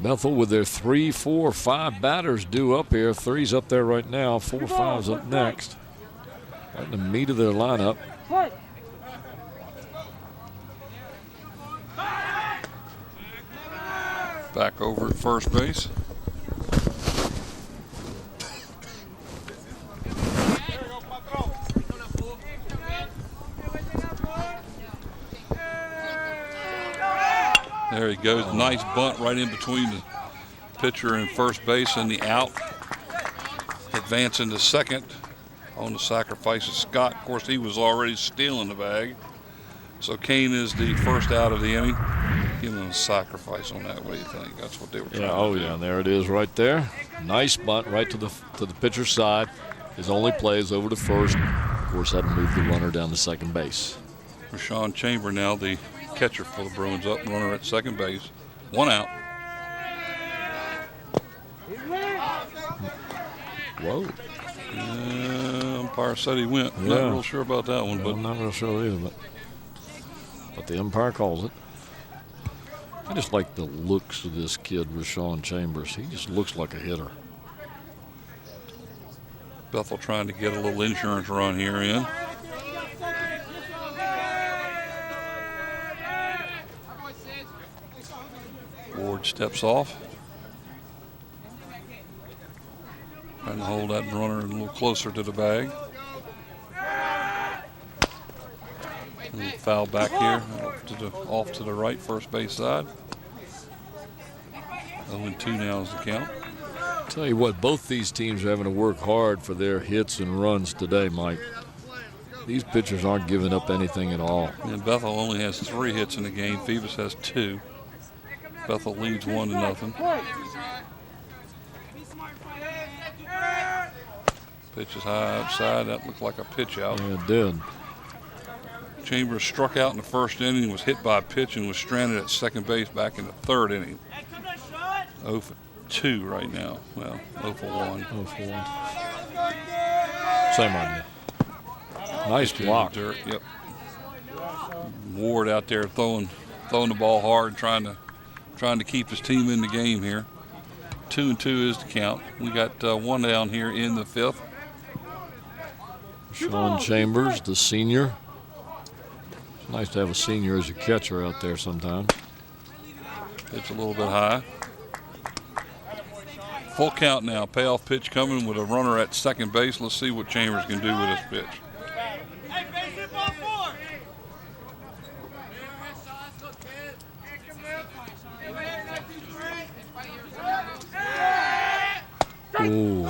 Bethel with their 3, 4, 5 batters due up here. 3's up there right now. 4, 5's up next. Right in the meat of their lineup. Back over at first base. There he goes. Nice bunt right in between the pitcher and first base and the out. Advancing to second on the sacrifice of Scott. Of course, he was already stealing the bag. So Kane is the first out of the inning. Give him a sacrifice on that. What do you think? That's what they were trying Yeah, to do. yeah, there it is right there. Nice bunt right to the pitcher's side. His only play is over to first. Of course, that'll move the runner down to second base. Rashawn Chamber now the catcher for the Bruins, up and runner at second base. 1 out. Whoa. Umpire said he went. Yeah. Not real sure about that one, Well, but I'm not real sure either, but the umpire calls it. I just like the looks of this kid, Rashawn Chambers. He just looks like a hitter. Bethel trying to get a little insurance run here in. Ward steps off. Trying to hold that runner a little closer to the bag. A little foul back here, off to the right, first base side. 0-2 now is the count. Tell you what, both these teams are having to work hard for their hits and runs today, Mike. These pitchers aren't giving up anything at all. And Bethel only has 3 hits in the game. Phoebus has 2. Bethel leads 1-0. Pitch is high outside. That looked like a pitch out. Yeah, it did. Chambers struck out in the first inning, was hit by a pitch, and was stranded at second base back in the third inning. 0 for 2 right now. Well, 0 for 1. 0 for 1. Same idea. Nice block. Dirt, yep. Ward out there throwing the ball hard, trying to keep his team in the game here. 2-2 is the count. We got 1 down here in the 5th. Sean Chambers, the senior. It's nice to have a senior as a catcher out there sometimes. Pitch a little bit high. Full count now. Payoff pitch coming with a runner at second base. Let's see what Chambers can do with this pitch. Ooh,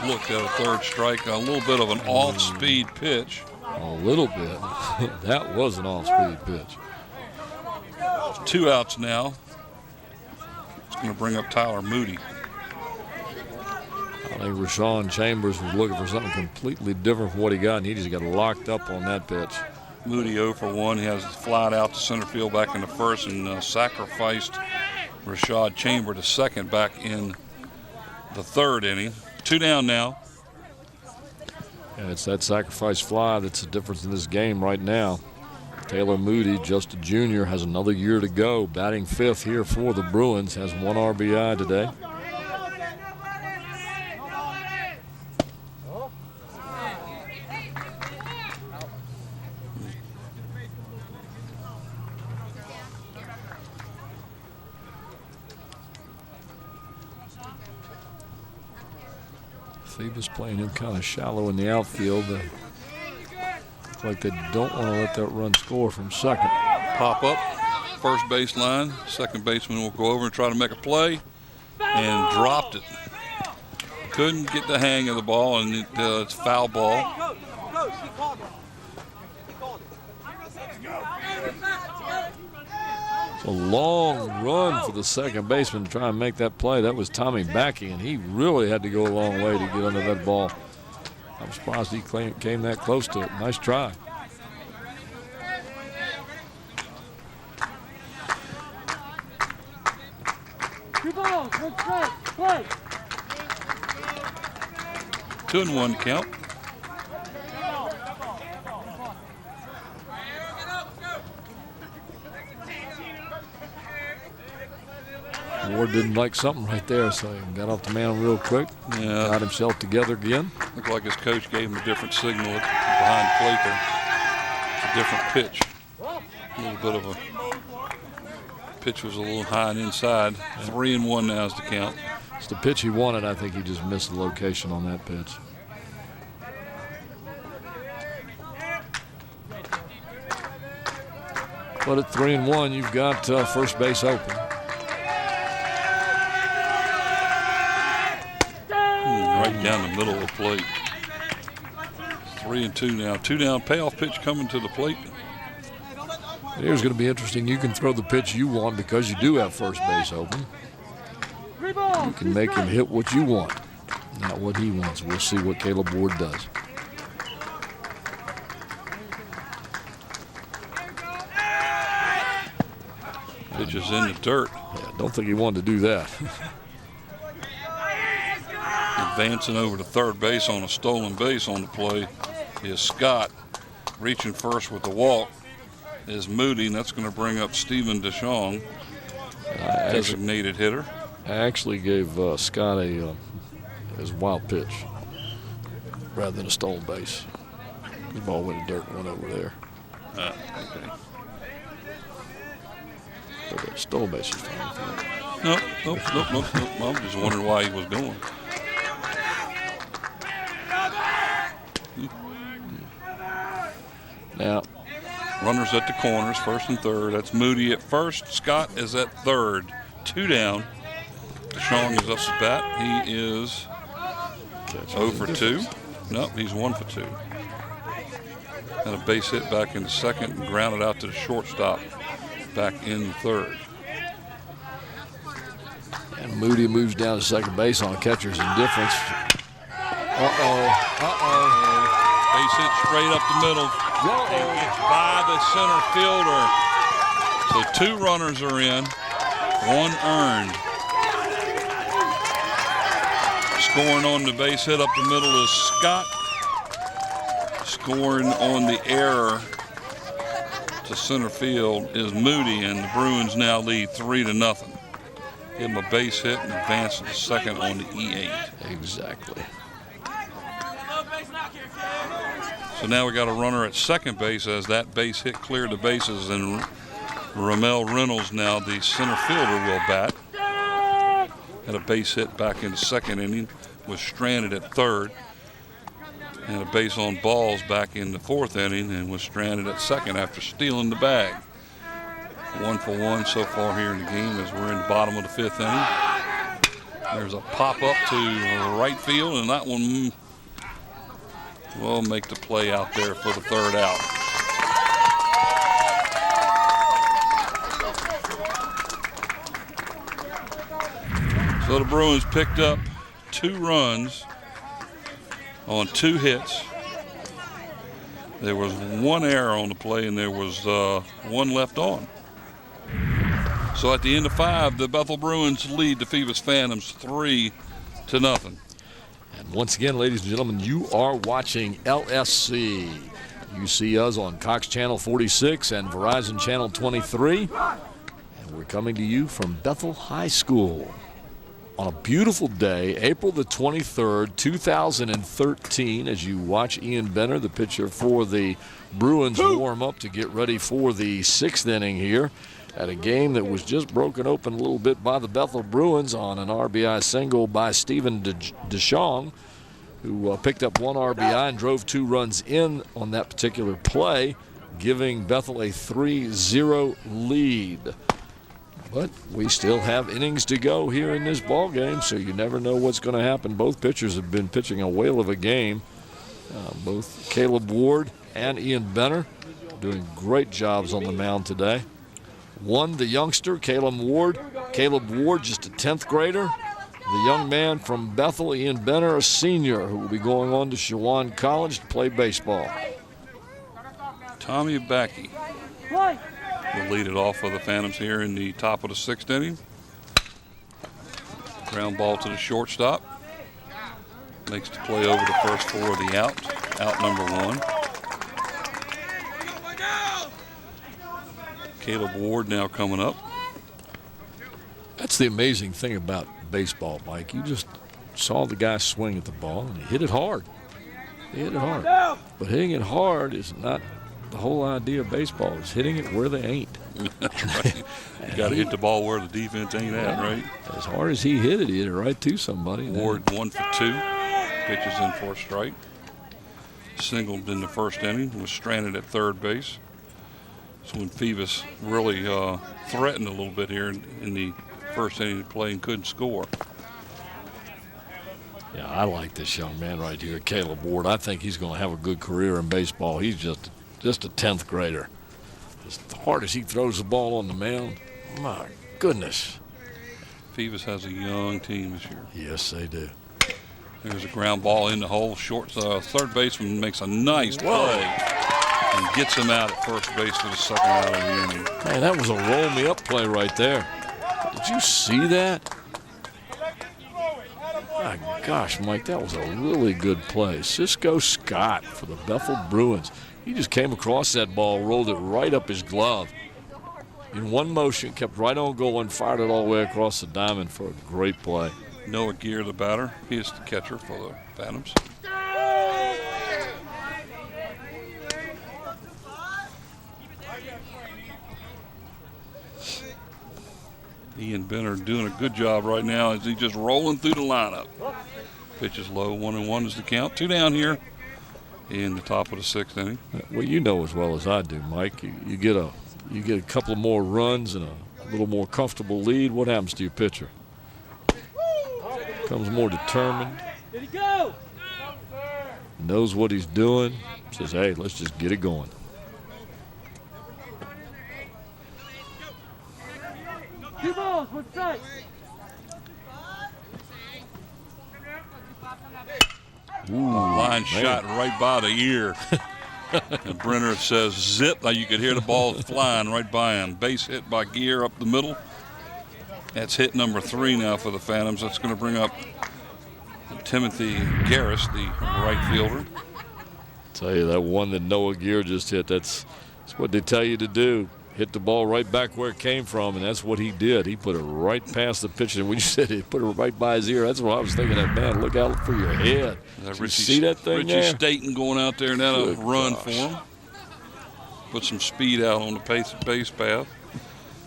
Looked at a third strike. A little bit of an off-speed pitch. a little bit. That was an off-speed pitch. 2 outs now. It's going to bring up Tyler Moody. I think Rashawn Chambers was looking for something completely different from what he got, and he just got locked up on that pitch. Moody 0 for 1. He has it flied out to center field back in the first and sacrificed Rashad Chamber to second back in the third inning. 2 down now. And it's that sacrifice fly that's the difference in this game right now. Taylor Moody, just a junior, has another year to go. Batting 5th here for the Bruins, has 1 RBI today. Phoebus playing him kind of shallow in the outfield. Looks like they don't want to let that run score from second. Pop up, first base line. Second baseman will go over and try to make a play, and dropped it. Couldn't get the hang of the ball, and it's foul ball. A long run for the second baseman to try and make that play. That was Tommy Backey, and he really had to go a long way to get under that ball. I'm surprised he came that close to it. Nice try. Play. 2-1 count. Ward didn't like something right there, so he got off the man real quick. Yeah. Got himself together again. Looked like his coach gave him a different signal behind the plate there. It's a different pitch. A little bit of a pitch was a little high and inside. 3-1 now is the count. It's the pitch he wanted. I think he just missed the location on that pitch. But at 3-1, you've got first base open. Right down the middle of the plate. 3-2 now. 2 down. Payoff pitch coming to the plate. Here's going to be interesting. You can throw the pitch you want because you do have first base open. You can make him hit what you want, not what he wants. We'll see what Caleb Ward does. Pitch is in the dirt. Yeah, don't think he wanted to do that. Advancing over to third base on a stolen base on the play is Scott. Reaching first with the walk is Moody, and that's going to bring up Stephen DeShong, designated hitter. I actually gave Scott his wild pitch rather than a stolen base. The ball went to dirt and went over there. Okay. But the stolen base is fine. Nope. I'm just wondering why he was going. Now, runners at the corners, first and third. That's Moody at first. Scott is at third. 2 down. DeShong is up to bat. He is 0 for 2. Nope, he's 1 for 2. And a base hit back into second and grounded out to the shortstop back in third. And Moody moves down to second base on a catcher's indifference. Base hit straight up the middle. It's by the center fielder. So 2 runners are in, 1 earned. Scoring on the base hit up the middle is Scott. Scoring on the error to center field is Moody, and the Bruins now lead 3-0. Give him a base hit and advance to second on the E8. Exactly. So now we got a runner at second base as that base hit cleared the bases, and Ramel Reynolds, now the center fielder, will bat. Had a base hit back in the second inning, was stranded at third. And a base on balls back in the fourth inning and was stranded at second after stealing the bag. 1 for 1 so far here in the game as we're in the bottom of the 5th inning. There's a pop up to right field, and that one will make the play out there for the third out. So the Bruins picked up 2 runs on 2 hits. There was 1 error on the play, and there was 1 left on. So at the end of 5, the Bethel Bruins lead the Phoebus Phantoms 3-0. And once again, ladies and gentlemen, you are watching LSC. You see us on Cox Channel 46 and Verizon Channel 23. And we're coming to you from Bethel High School on a beautiful day, April the 23rd, 2013, as you watch Ian Benner, the pitcher for the Bruins, warm up to get ready for the 6th inning here at a game that was just broken open a little bit by the Bethel Bruins on an RBI single by Stephen DeShong, who picked up 1 RBI and drove 2 runs in on that particular play, giving Bethel a 3-0 lead. But we still have innings to go here in this ball game, so you never know what's going to happen. Both pitchers have been pitching a whale of a game. Both Caleb Ward and Ian Benner doing great jobs on the mound today. One, the youngster, Caleb Ward, just a 10th grader. The young man from Bethel, Ian Benner, a senior, who will be going on to Shawan College to play baseball. Tommy Backey will lead it off for the Phantoms here in the top of the 6th inning. Ground ball to the shortstop. Makes the play over the first 4 of the out number 1. Caleb Ward now coming up. That's the amazing thing about baseball, Mike. You just saw the guy swing at the ball, and he hit it hard. But hitting it hard is not the whole idea of baseball. Is hitting it where they ain't. That's right. You got to hit the ball where the defense ain't at, right? As hard as he hit it right to somebody. Ward 1 for 2. Pitches in for a strike. Singled in the first inning. Was stranded at third base. So when Phoebus really threatened a little bit here in the first inning of play and couldn't score. Yeah, I like this young man right here, Caleb Ward. I think he's going to have a good career in baseball. He's just a 10th grader. As hard as he throws the ball on the mound, my goodness. Phoebus has a young team this year. Yes, they do. There's a ground ball in the hole. Third baseman makes a nice play and gets him out at first base for the second out of the inning. Man, that was a roll-me-up play right there. Did you see that? My gosh, Mike, that was a really good play. Cisco Scott for the Bethel Bruins. He just came across that ball, rolled it right up his glove. In one motion, kept right on going, fired it all the way across the diamond for a great play. Noah Gear, the batter. He is the catcher for the Phantoms. Ian Benner doing a good job right now as he's just rolling through the lineup. Pitch is low, 1-1 is the count. 2 down here in the top of the 6th inning. Well, you know as well as I do, Mike. You get a couple more runs and a little more comfortable lead. What happens to your pitcher? Becomes more determined. Did he go? Knows what he's doing. Says, hey, let's just get it going. Two balls, one strike. Line shot right by the ear. And Brenner says zip. Now you could hear the ball flying right by him. Base hit by Gear up the middle. That's hit number 3 now for the Phantoms. That's going to bring up Timothy Garris, the right fielder. Tell you, that one that Noah Gear just hit, that's what they tell you to do. Hit the ball right back where it came from, and that's what he did. He put it right past the pitcher. And when you said he put it right by his ear, that's what I was thinking. That man, look out for your head. Did you see that thing there? Richie Staten going out there, and that'll run for him. Put some speed out on the base path.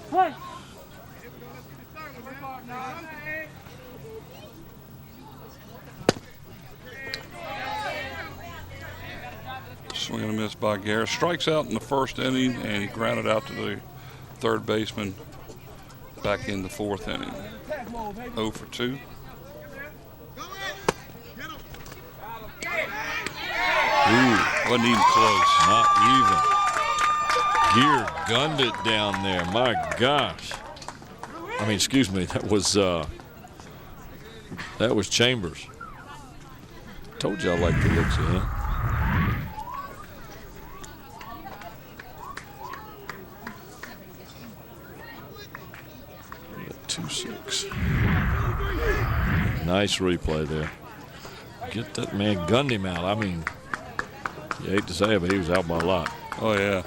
What? Swing and a miss by Garrett. Strikes out in the 1st inning, and he grounded out to the third baseman back in the 4th inning. 0 for 2. Ooh, wasn't even close. Not even. Gear gunned it down there. My gosh. I mean, excuse me. That was Chambers. Told you I liked the looks of him. 2-6. Nice replay there. Get that man, gunned him out. I mean, you hate to say it, but he was out by a lot. Oh, yeah.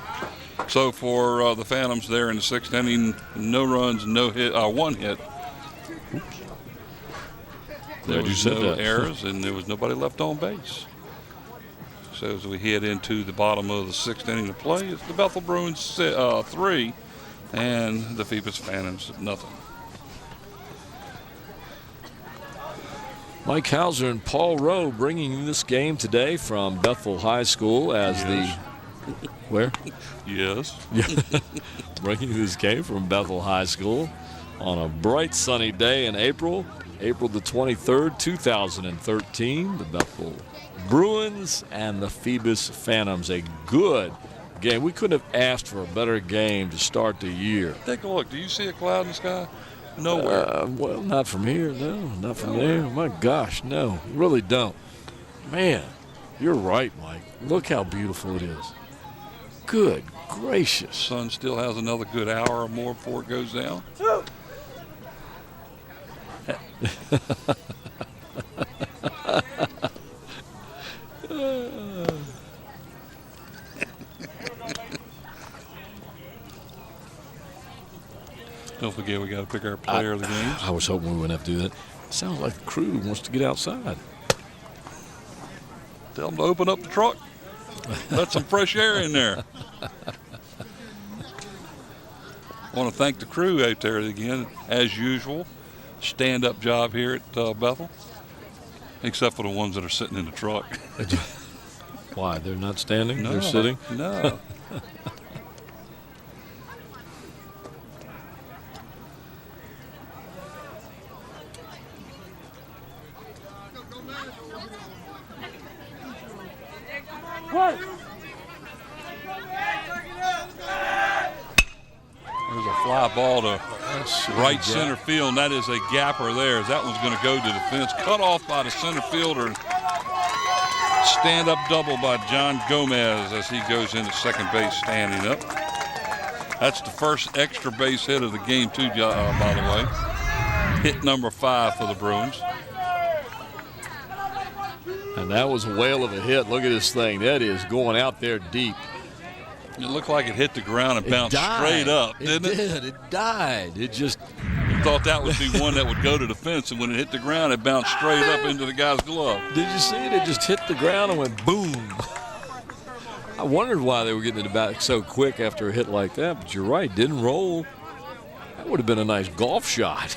So for the Phantoms there in the 6th inning, no runs, no hit, 1 hit. Oops. There was no errors, and there was nobody left on base. So as we head into the bottom of the 6th inning of play, it's the Bethel Bruins 3 and the Phoebus Phantoms nothing. Mike Hauser and Paul Rowe bringing this game today from Bethel High School as where? Yes. Bringing this game from Bethel High School on a bright sunny day in April the 23rd, 2013. The Bethel Bruins and the Phoebus Phantoms. A good game. We couldn't have asked for a better game to start the year. Take a look. Do you see a cloud in the sky? Nowhere. Well, not from here, no. Not from there. My gosh, no. Really don't. Man, you're right, Mike. Look how beautiful it is. Good gracious. Sun still has another good hour or more before it goes down. Don't forget we got to pick our player of the game. I was hoping we wouldn't have to do that. Sounds like the crew wants to get outside. Tell them to open up the truck. Let some fresh air in there. I want to thank the crew out there again, as usual. Stand-up job here at Bethel, except for the ones that are sitting in the truck. Why? They're not standing? No, they're sitting? No. What? fly ball to right center field, and that is a gapper there, as that one's going to go to the fence. Cut off by the center fielder. Stand-up double by John Gomez as he goes into second base standing up. That's the first extra base hit of the game, too, by the way. Hit number 5 for the Bruins. And that was a whale of a hit. Look at this thing. That is going out there deep. It looked like it hit the ground and bounced straight up, didn't it? It did. It died. It just... You thought that would be one that would go to the fence, and when it hit the ground, it bounced straight up into the guy's glove. Did you see it? It just hit the ground and went boom. I wondered why they were getting it back so quick after a hit like that, but you're right. Didn't roll. That would have been a nice golf shot.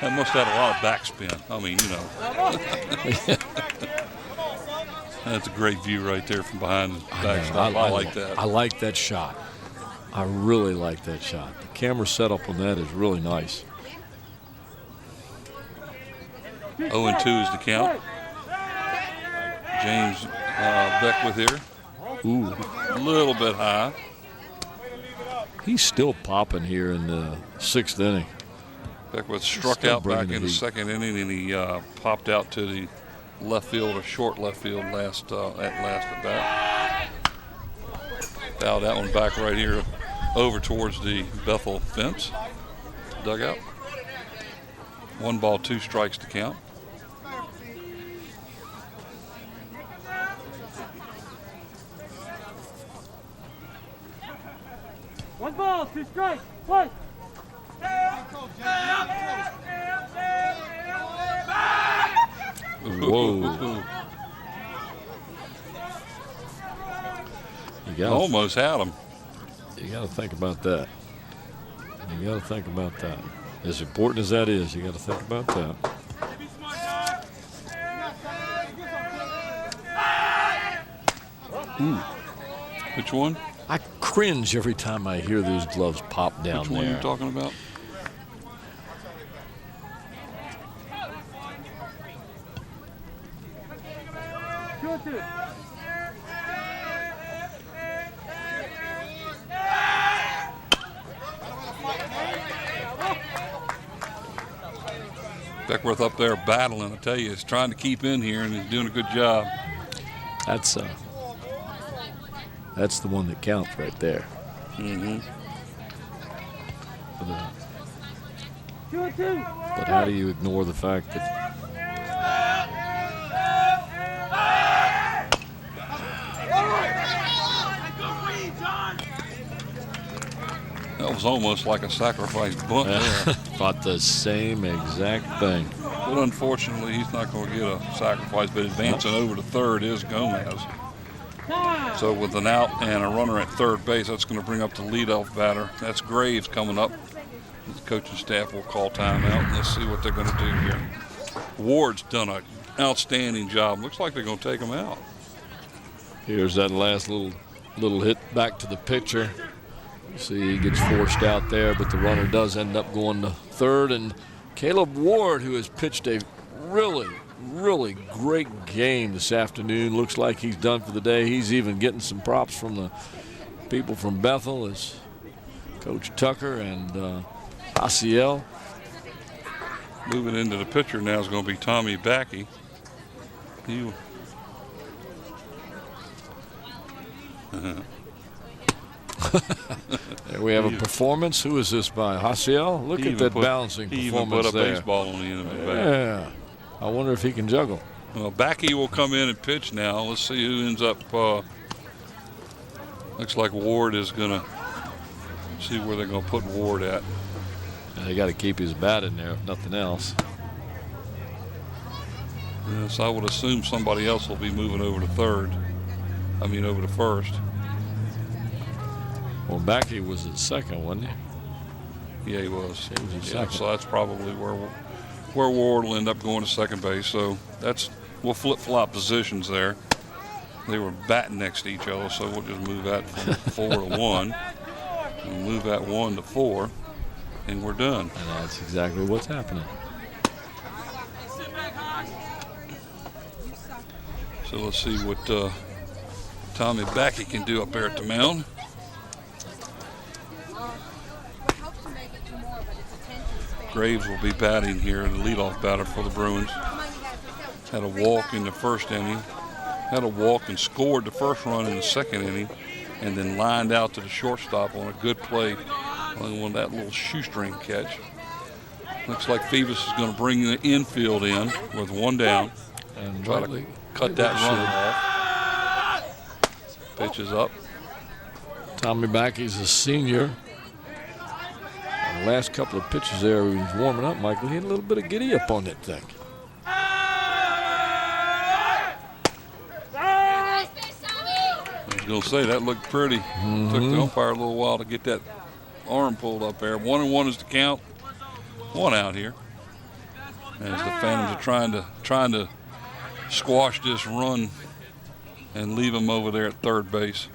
That must have had a lot of backspin. I mean, you know. That's a great view right there from behind the backstop. I like that. I like that shot. I really like that shot. The camera setup on that is really nice. 0-2 is the count. James Beckwith here. Ooh. A little bit high. He's still popping here in the 6th inning. Beckwith struck out back in the 2nd inning, and he popped out to the left field or short left field at last at bat. Fouled that one back right here over towards the Bethel fence dugout. 1 ball, 2 strikes to count. One ball, 2 strikes. One. Whoa. Almost had him. You got to think about that. You got to think about that. As important as that is, you got to think about that. Ooh. Which one? I cringe every time I hear those gloves pop down Which one there. are you talking about? Beckwith up there battling, I tell you. He's trying to keep in here, and he's doing a good job. That's the one that counts right there. Mm-hmm. But how do you ignore the fact that that was almost like a sacrifice bunt there. thought the same exact thing. But unfortunately, he's not going to get a sacrifice, but advancing over to third is Gomez. So with an out and a runner at third base, that's going to bring up the leadoff batter. That's Graves coming up. The coaching staff will call timeout, and let's see what they're going to do here. Ward's done an outstanding job. Looks like they're going to take him out. Here's that last little hit back to the pitcher. See, he gets forced out there, but the runner does end up going to third. And Caleb Ward, who has pitched a really great game this afternoon, looks like he's done for the day. He's even getting some props from the people from Bethel, as Coach Tucker and Asiel. Moving into the pitcher now is going to be Tommy Backey. There we have a performance. Who is this by? Hasiel? Look at that balancing performance there. He even put a baseball on the end of his bat. Yeah. I wonder if he can juggle. Well, Backey will come in and pitch now. Let's see who ends up. Looks like Ward is going to see where they're going to put Ward at. And they got to keep his bat in there, if nothing else. Yes, I would assume somebody else will be moving over to third. Over to first. Well, Backey was at second, wasn't he? Yeah, he was. He was at second. So that's probably where Ward will end up going to second base. So we'll flip-flop positions there. They were batting next to each other, so we'll just move that from 4 to 1. And move that 1 to 4, and we're done. And that's exactly what's happening. So let's see what Tommy Backey can do up there at the mound. Graves will be batting here, the leadoff batter for the Bruins. Had a walk in the first inning. Had a walk and scored the first run in the second inning, and then lined out to the shortstop on a good play on that little shoestring catch. Looks like Phoebus is going to bring the infield in with one down and try to cut that run off. Pitch is up. Tommy Backey's a senior. And the last couple of pitches there, he was warming up, Michael. He had a little bit of giddy up on that thing. I was going to say, that looked pretty. Took the umpire a little while to get that arm pulled up there. 1-1 is the count. One out here. As the Phantoms are trying to squash this run and leave him over there at third base.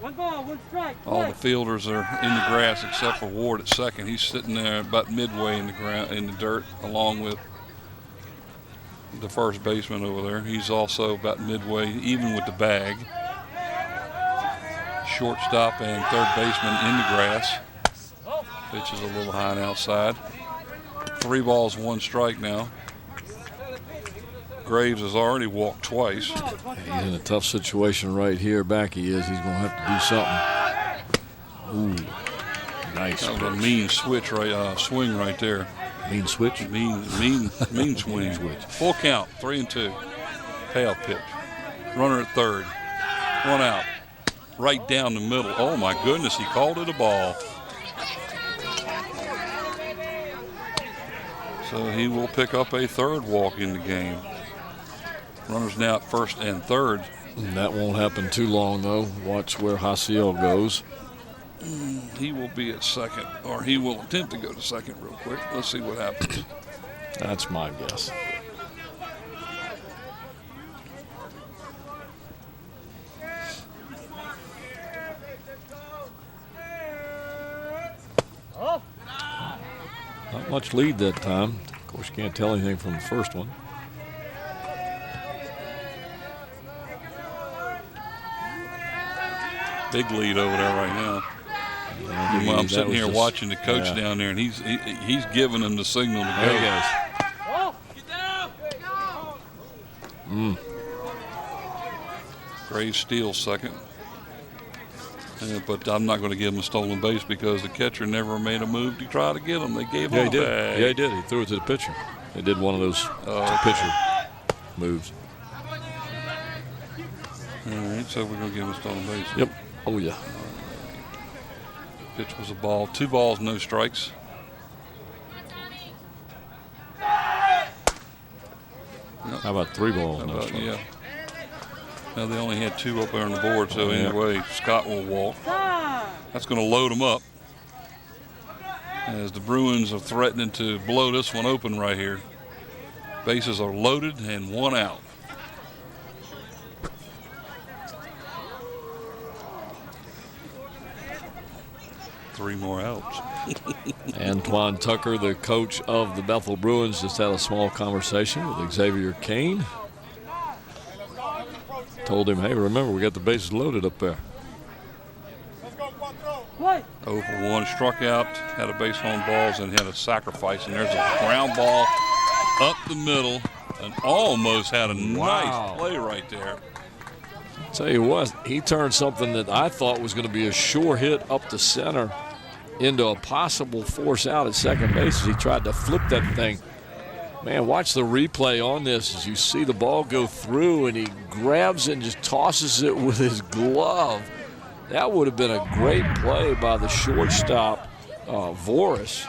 One ball, one strike. All the fielders are in the grass except for Ward at second. He's sitting there about midway in the ground, in the dirt, along with the first baseman over there. He's also about midway, even with the bag. Shortstop and third baseman in the grass. Pitch is a little high and outside. 3 balls, 1 strike now. Graves has already walked twice. He's in a tough situation right here. Back he is. He's going to have to do something. Ooh, nice. That was a mean switch, swing right there. Mean switch? Mean swing. Full count, 3-2. Payoff pitch. Runner at third. 1 out. Right down the middle. Oh my goodness, he called it a ball. So he will pick up a third walk in the game. Runners now at first and third. That won't happen too long, though. Watch where Hasiel goes. He will be at second, or he will attempt to go to second real quick. Let's see what happens. That's my guess. Not much lead that time. Of course, you can't tell anything from the first one. Big lead over there right now. Well, I'm sitting here watching the coach down there, and he's giving them the signal to go. There he goes. Graves steals second. But I'm not going to give him a stolen base because the catcher never made a move to try to get him. They gave him a bag. Yeah, he did. He threw it to the pitcher. They did one of those pitcher moves. All right, so we're going to give him a stolen base. Yep. Oh, yeah. Pitch was a ball. 2 balls, no strikes. How about 3 balls, no strikes? Yeah. Now they only had 2 up there on the board, so anyway, Scott will walk. That's going to load them up as the Bruins are threatening to blow this one open right here. Bases are loaded and 1 out. Three more outs. Antoine Tucker, the coach of the Bethel Bruins, just had a small conversation with Xavier Kane. Told him, hey, remember, we got the bases loaded up there. 0 for 1, struck out, had a base on balls, and had a sacrifice. And there's a ground ball up the middle, and almost had a nice play right there. Tell you what, he turned something that I thought was going to be a sure hit up the center into a possible force out at second base as he tried to flip that thing. Man, watch the replay on this as you see the ball go through and he grabs it and just tosses it with his glove. That would have been a great play by the shortstop, Voris.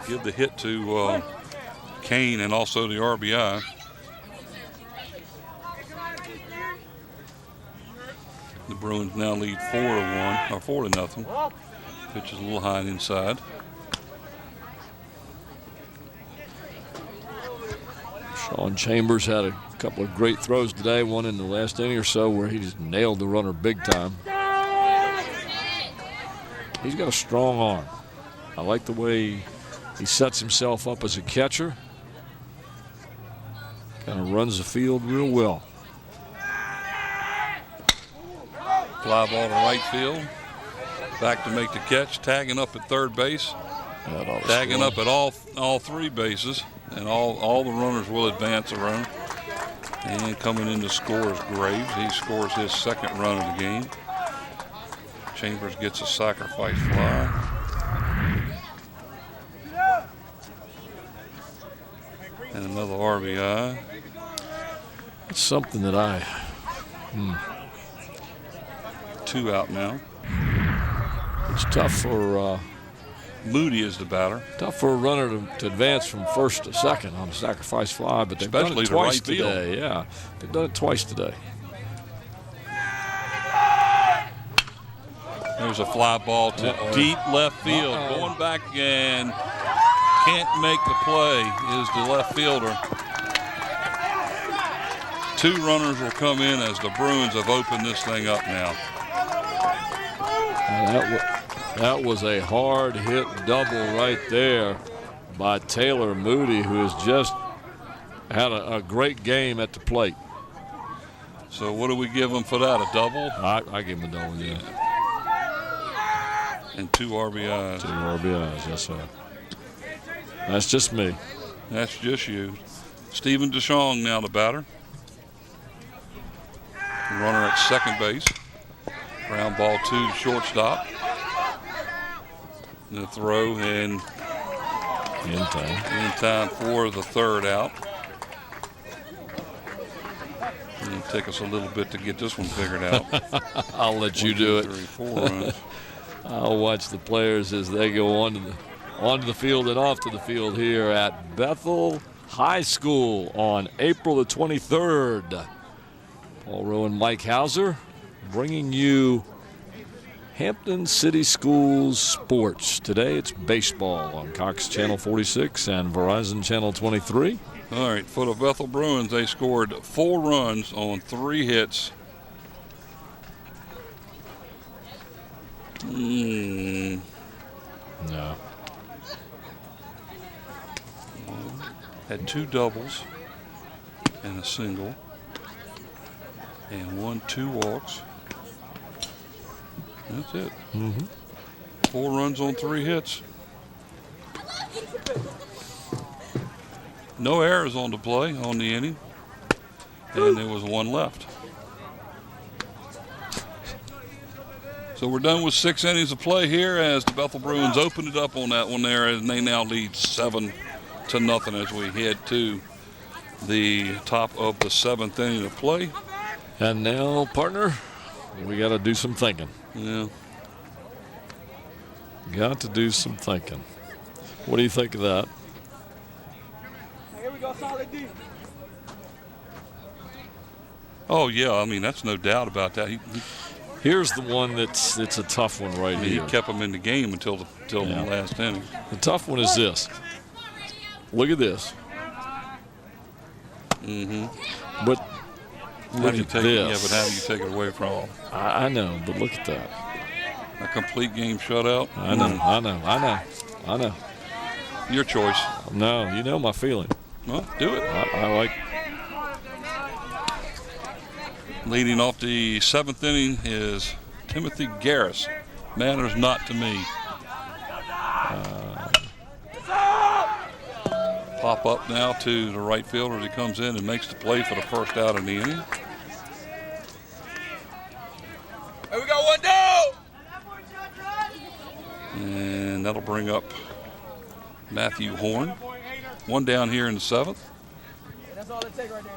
Give the hit to Kane and also the RBI. The Bruins now lead 4-1, or 4-0. Pitch is a little high and inside. Sean Chambers had a couple of great throws today, one in the last inning or so where he just nailed the runner big time. He's got a strong arm. I like the way he sets himself up as a catcher. Kind of runs the field real well. Fly ball to right field. Back to make the catch, tagging up at third base. Tagging up at all three bases, and all the runners will advance a runner. And coming in to score is Graves. He scores his second run of the game. Chambers gets a sacrifice fly. And another RBI. It's something that Two out now. it's tough for Moody is the batter. tough for a runner to advance from first to second on a sacrifice fly, but they've done Especially it to twice right field. today. Yeah, they've done it twice today. There's a fly ball to deep left field. Going back and can't make the play is the left fielder. Two runners will come in as the Bruins have opened this thing up now. That was a hard hit double right there by Taylor Moody, who has just had a great game at the plate. So what do we give him for that? A double? I give him a double, yeah. And two RBIs. 2 RBIs, yes, sir. That's just me. That's just you. Stephen DeShong now the batter. Runner at second base. Ground ball to shortstop. The throw and In time for the third out. It'll take us a little bit to get this one figured out. I'll let you do it. 1, 2, 3, 4 runs. I'll watch the players as they go onto the field and off to the field here at Bethel High School on April the 23rd. Paul Rowe and Mike Hauser bringing you Hampton City Schools sports. Today it's baseball on Cox Channel 46 and Verizon Channel 23. All right, for the Bethel Bruins, they scored 4 runs on 3 hits. No. Had 2 doubles and a single. And 2 walks. That's it. 4 runs on 3 hits. No errors on the play on the inning. And there was 1 left. So we're done with 6 innings of play here as the Bethel Bruins opened it up on that one there, and they now lead 7-0 as we head to the top of the 7th inning of play. And now, partner, we got to do some thinking. Yeah. Got to do some thinking. What do you think of that? Here we go, solid D. Oh yeah, I mean that's no doubt about that. He Here's the one it's a tough one right he here. kept him in the game until the last inning. The tough one is this. Look at this. But How look do you at take this. it? Yeah, but how do you take it away from him? I know, but look at that. A complete game shutout? I know. Your choice. No, you know my feeling. Well, do it. I like. Leading off the 7th inning is Timothy Garris. Matters not to me. Pop up now to the right fielder as he comes in and makes the play for the first out in the inning. Here we go, 1 down. And that'll bring up Matthew Horn. 1 down here in the 7th. That's all it takes right there.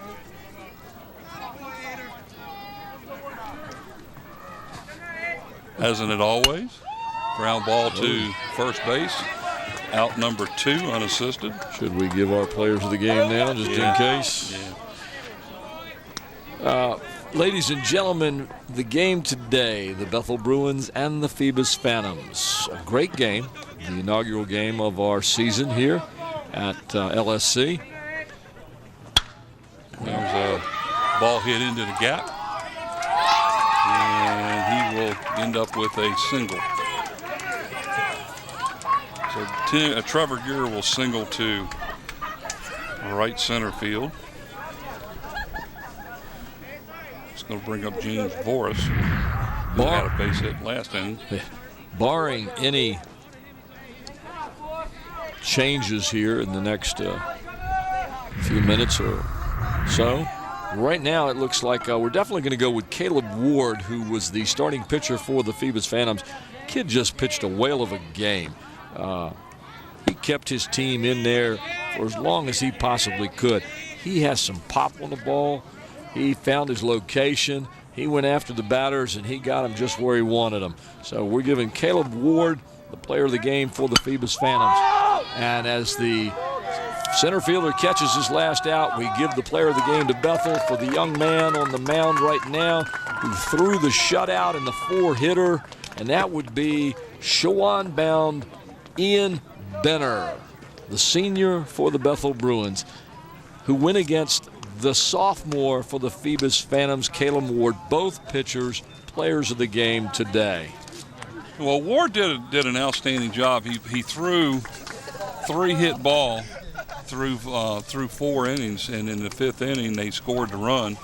Hasn't it always? Ground ball to first base. Out number 2, unassisted. Should we give our players of the game now, just in case? Yeah. Ladies and gentlemen, the game today, the Bethel Bruins and the Phoebus Phantoms. A great game, the inaugural game of our season here at LSC. There's a ball hit into the gap. And he will end up with a single. So Trevor Gear will single to right center field. It's going to bring up James Voris, who had a base hit last inning. Barring any changes here in the next few minutes or so. Right now, it looks like we're definitely going to go with Caleb Ward, who was the starting pitcher for the Phoebus Phantoms. Kid just pitched a whale of a game. He kept his team in there for as long as he possibly could. He has some pop on the ball. He found his location. He went after the batters, and he got them just where he wanted them. So we're giving Caleb Ward the player of the game for the Phoebus Phantoms. And as the center fielder catches his last out, we give the player of the game to Bethel for the young man on the mound right now who threw the shutout in the 4-hitter, and that would be Shawan-bound Ian Benner, the senior for the Bethel Bruins, who went against the sophomore for the Phoebus Phantoms, Caleb Ward, both pitchers, players of the game today. Well, Ward did an outstanding job. He threw 3-hit ball through 4 innings, and in the 5th inning they scored the run,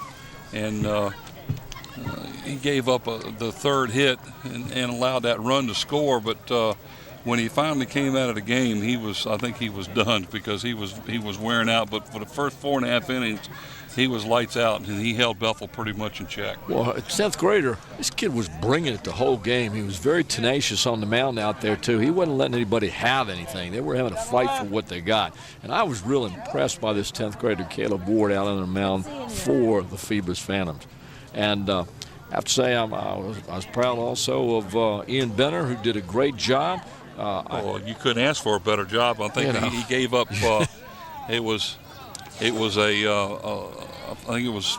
and he gave up the 3rd hit and allowed that run to score. But when he finally came out of the game, I think he was done because he was wearing out. But for the first 4.5 innings, he was lights out, and he held Bethel pretty much in check. Well, a 10th grader, this kid was bringing it the whole game. He was very tenacious on the mound out there, too. He wasn't letting anybody have anything. They were having a fight for what they got. And I was real impressed by this 10th grader, Caleb Ward, out on the mound for the Phoebus Phantoms. And I have to say I was proud also of Ian Benner, who did a great job. Well, you couldn't ask for a better job. I think he gave up. It was a I think it was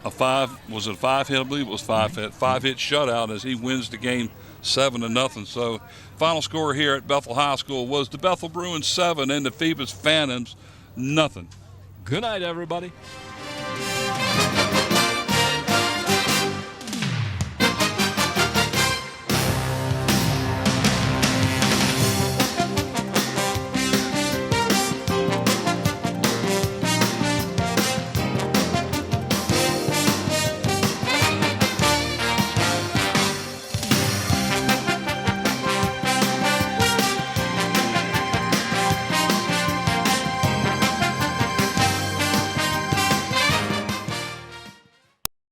a 5-hit? I believe it was 5-hit shutout as he wins the game 7-0. So final score here at Bethel High School was the Bethel Bruins 7 and the Phoebus Phantoms 0. Good night, everybody.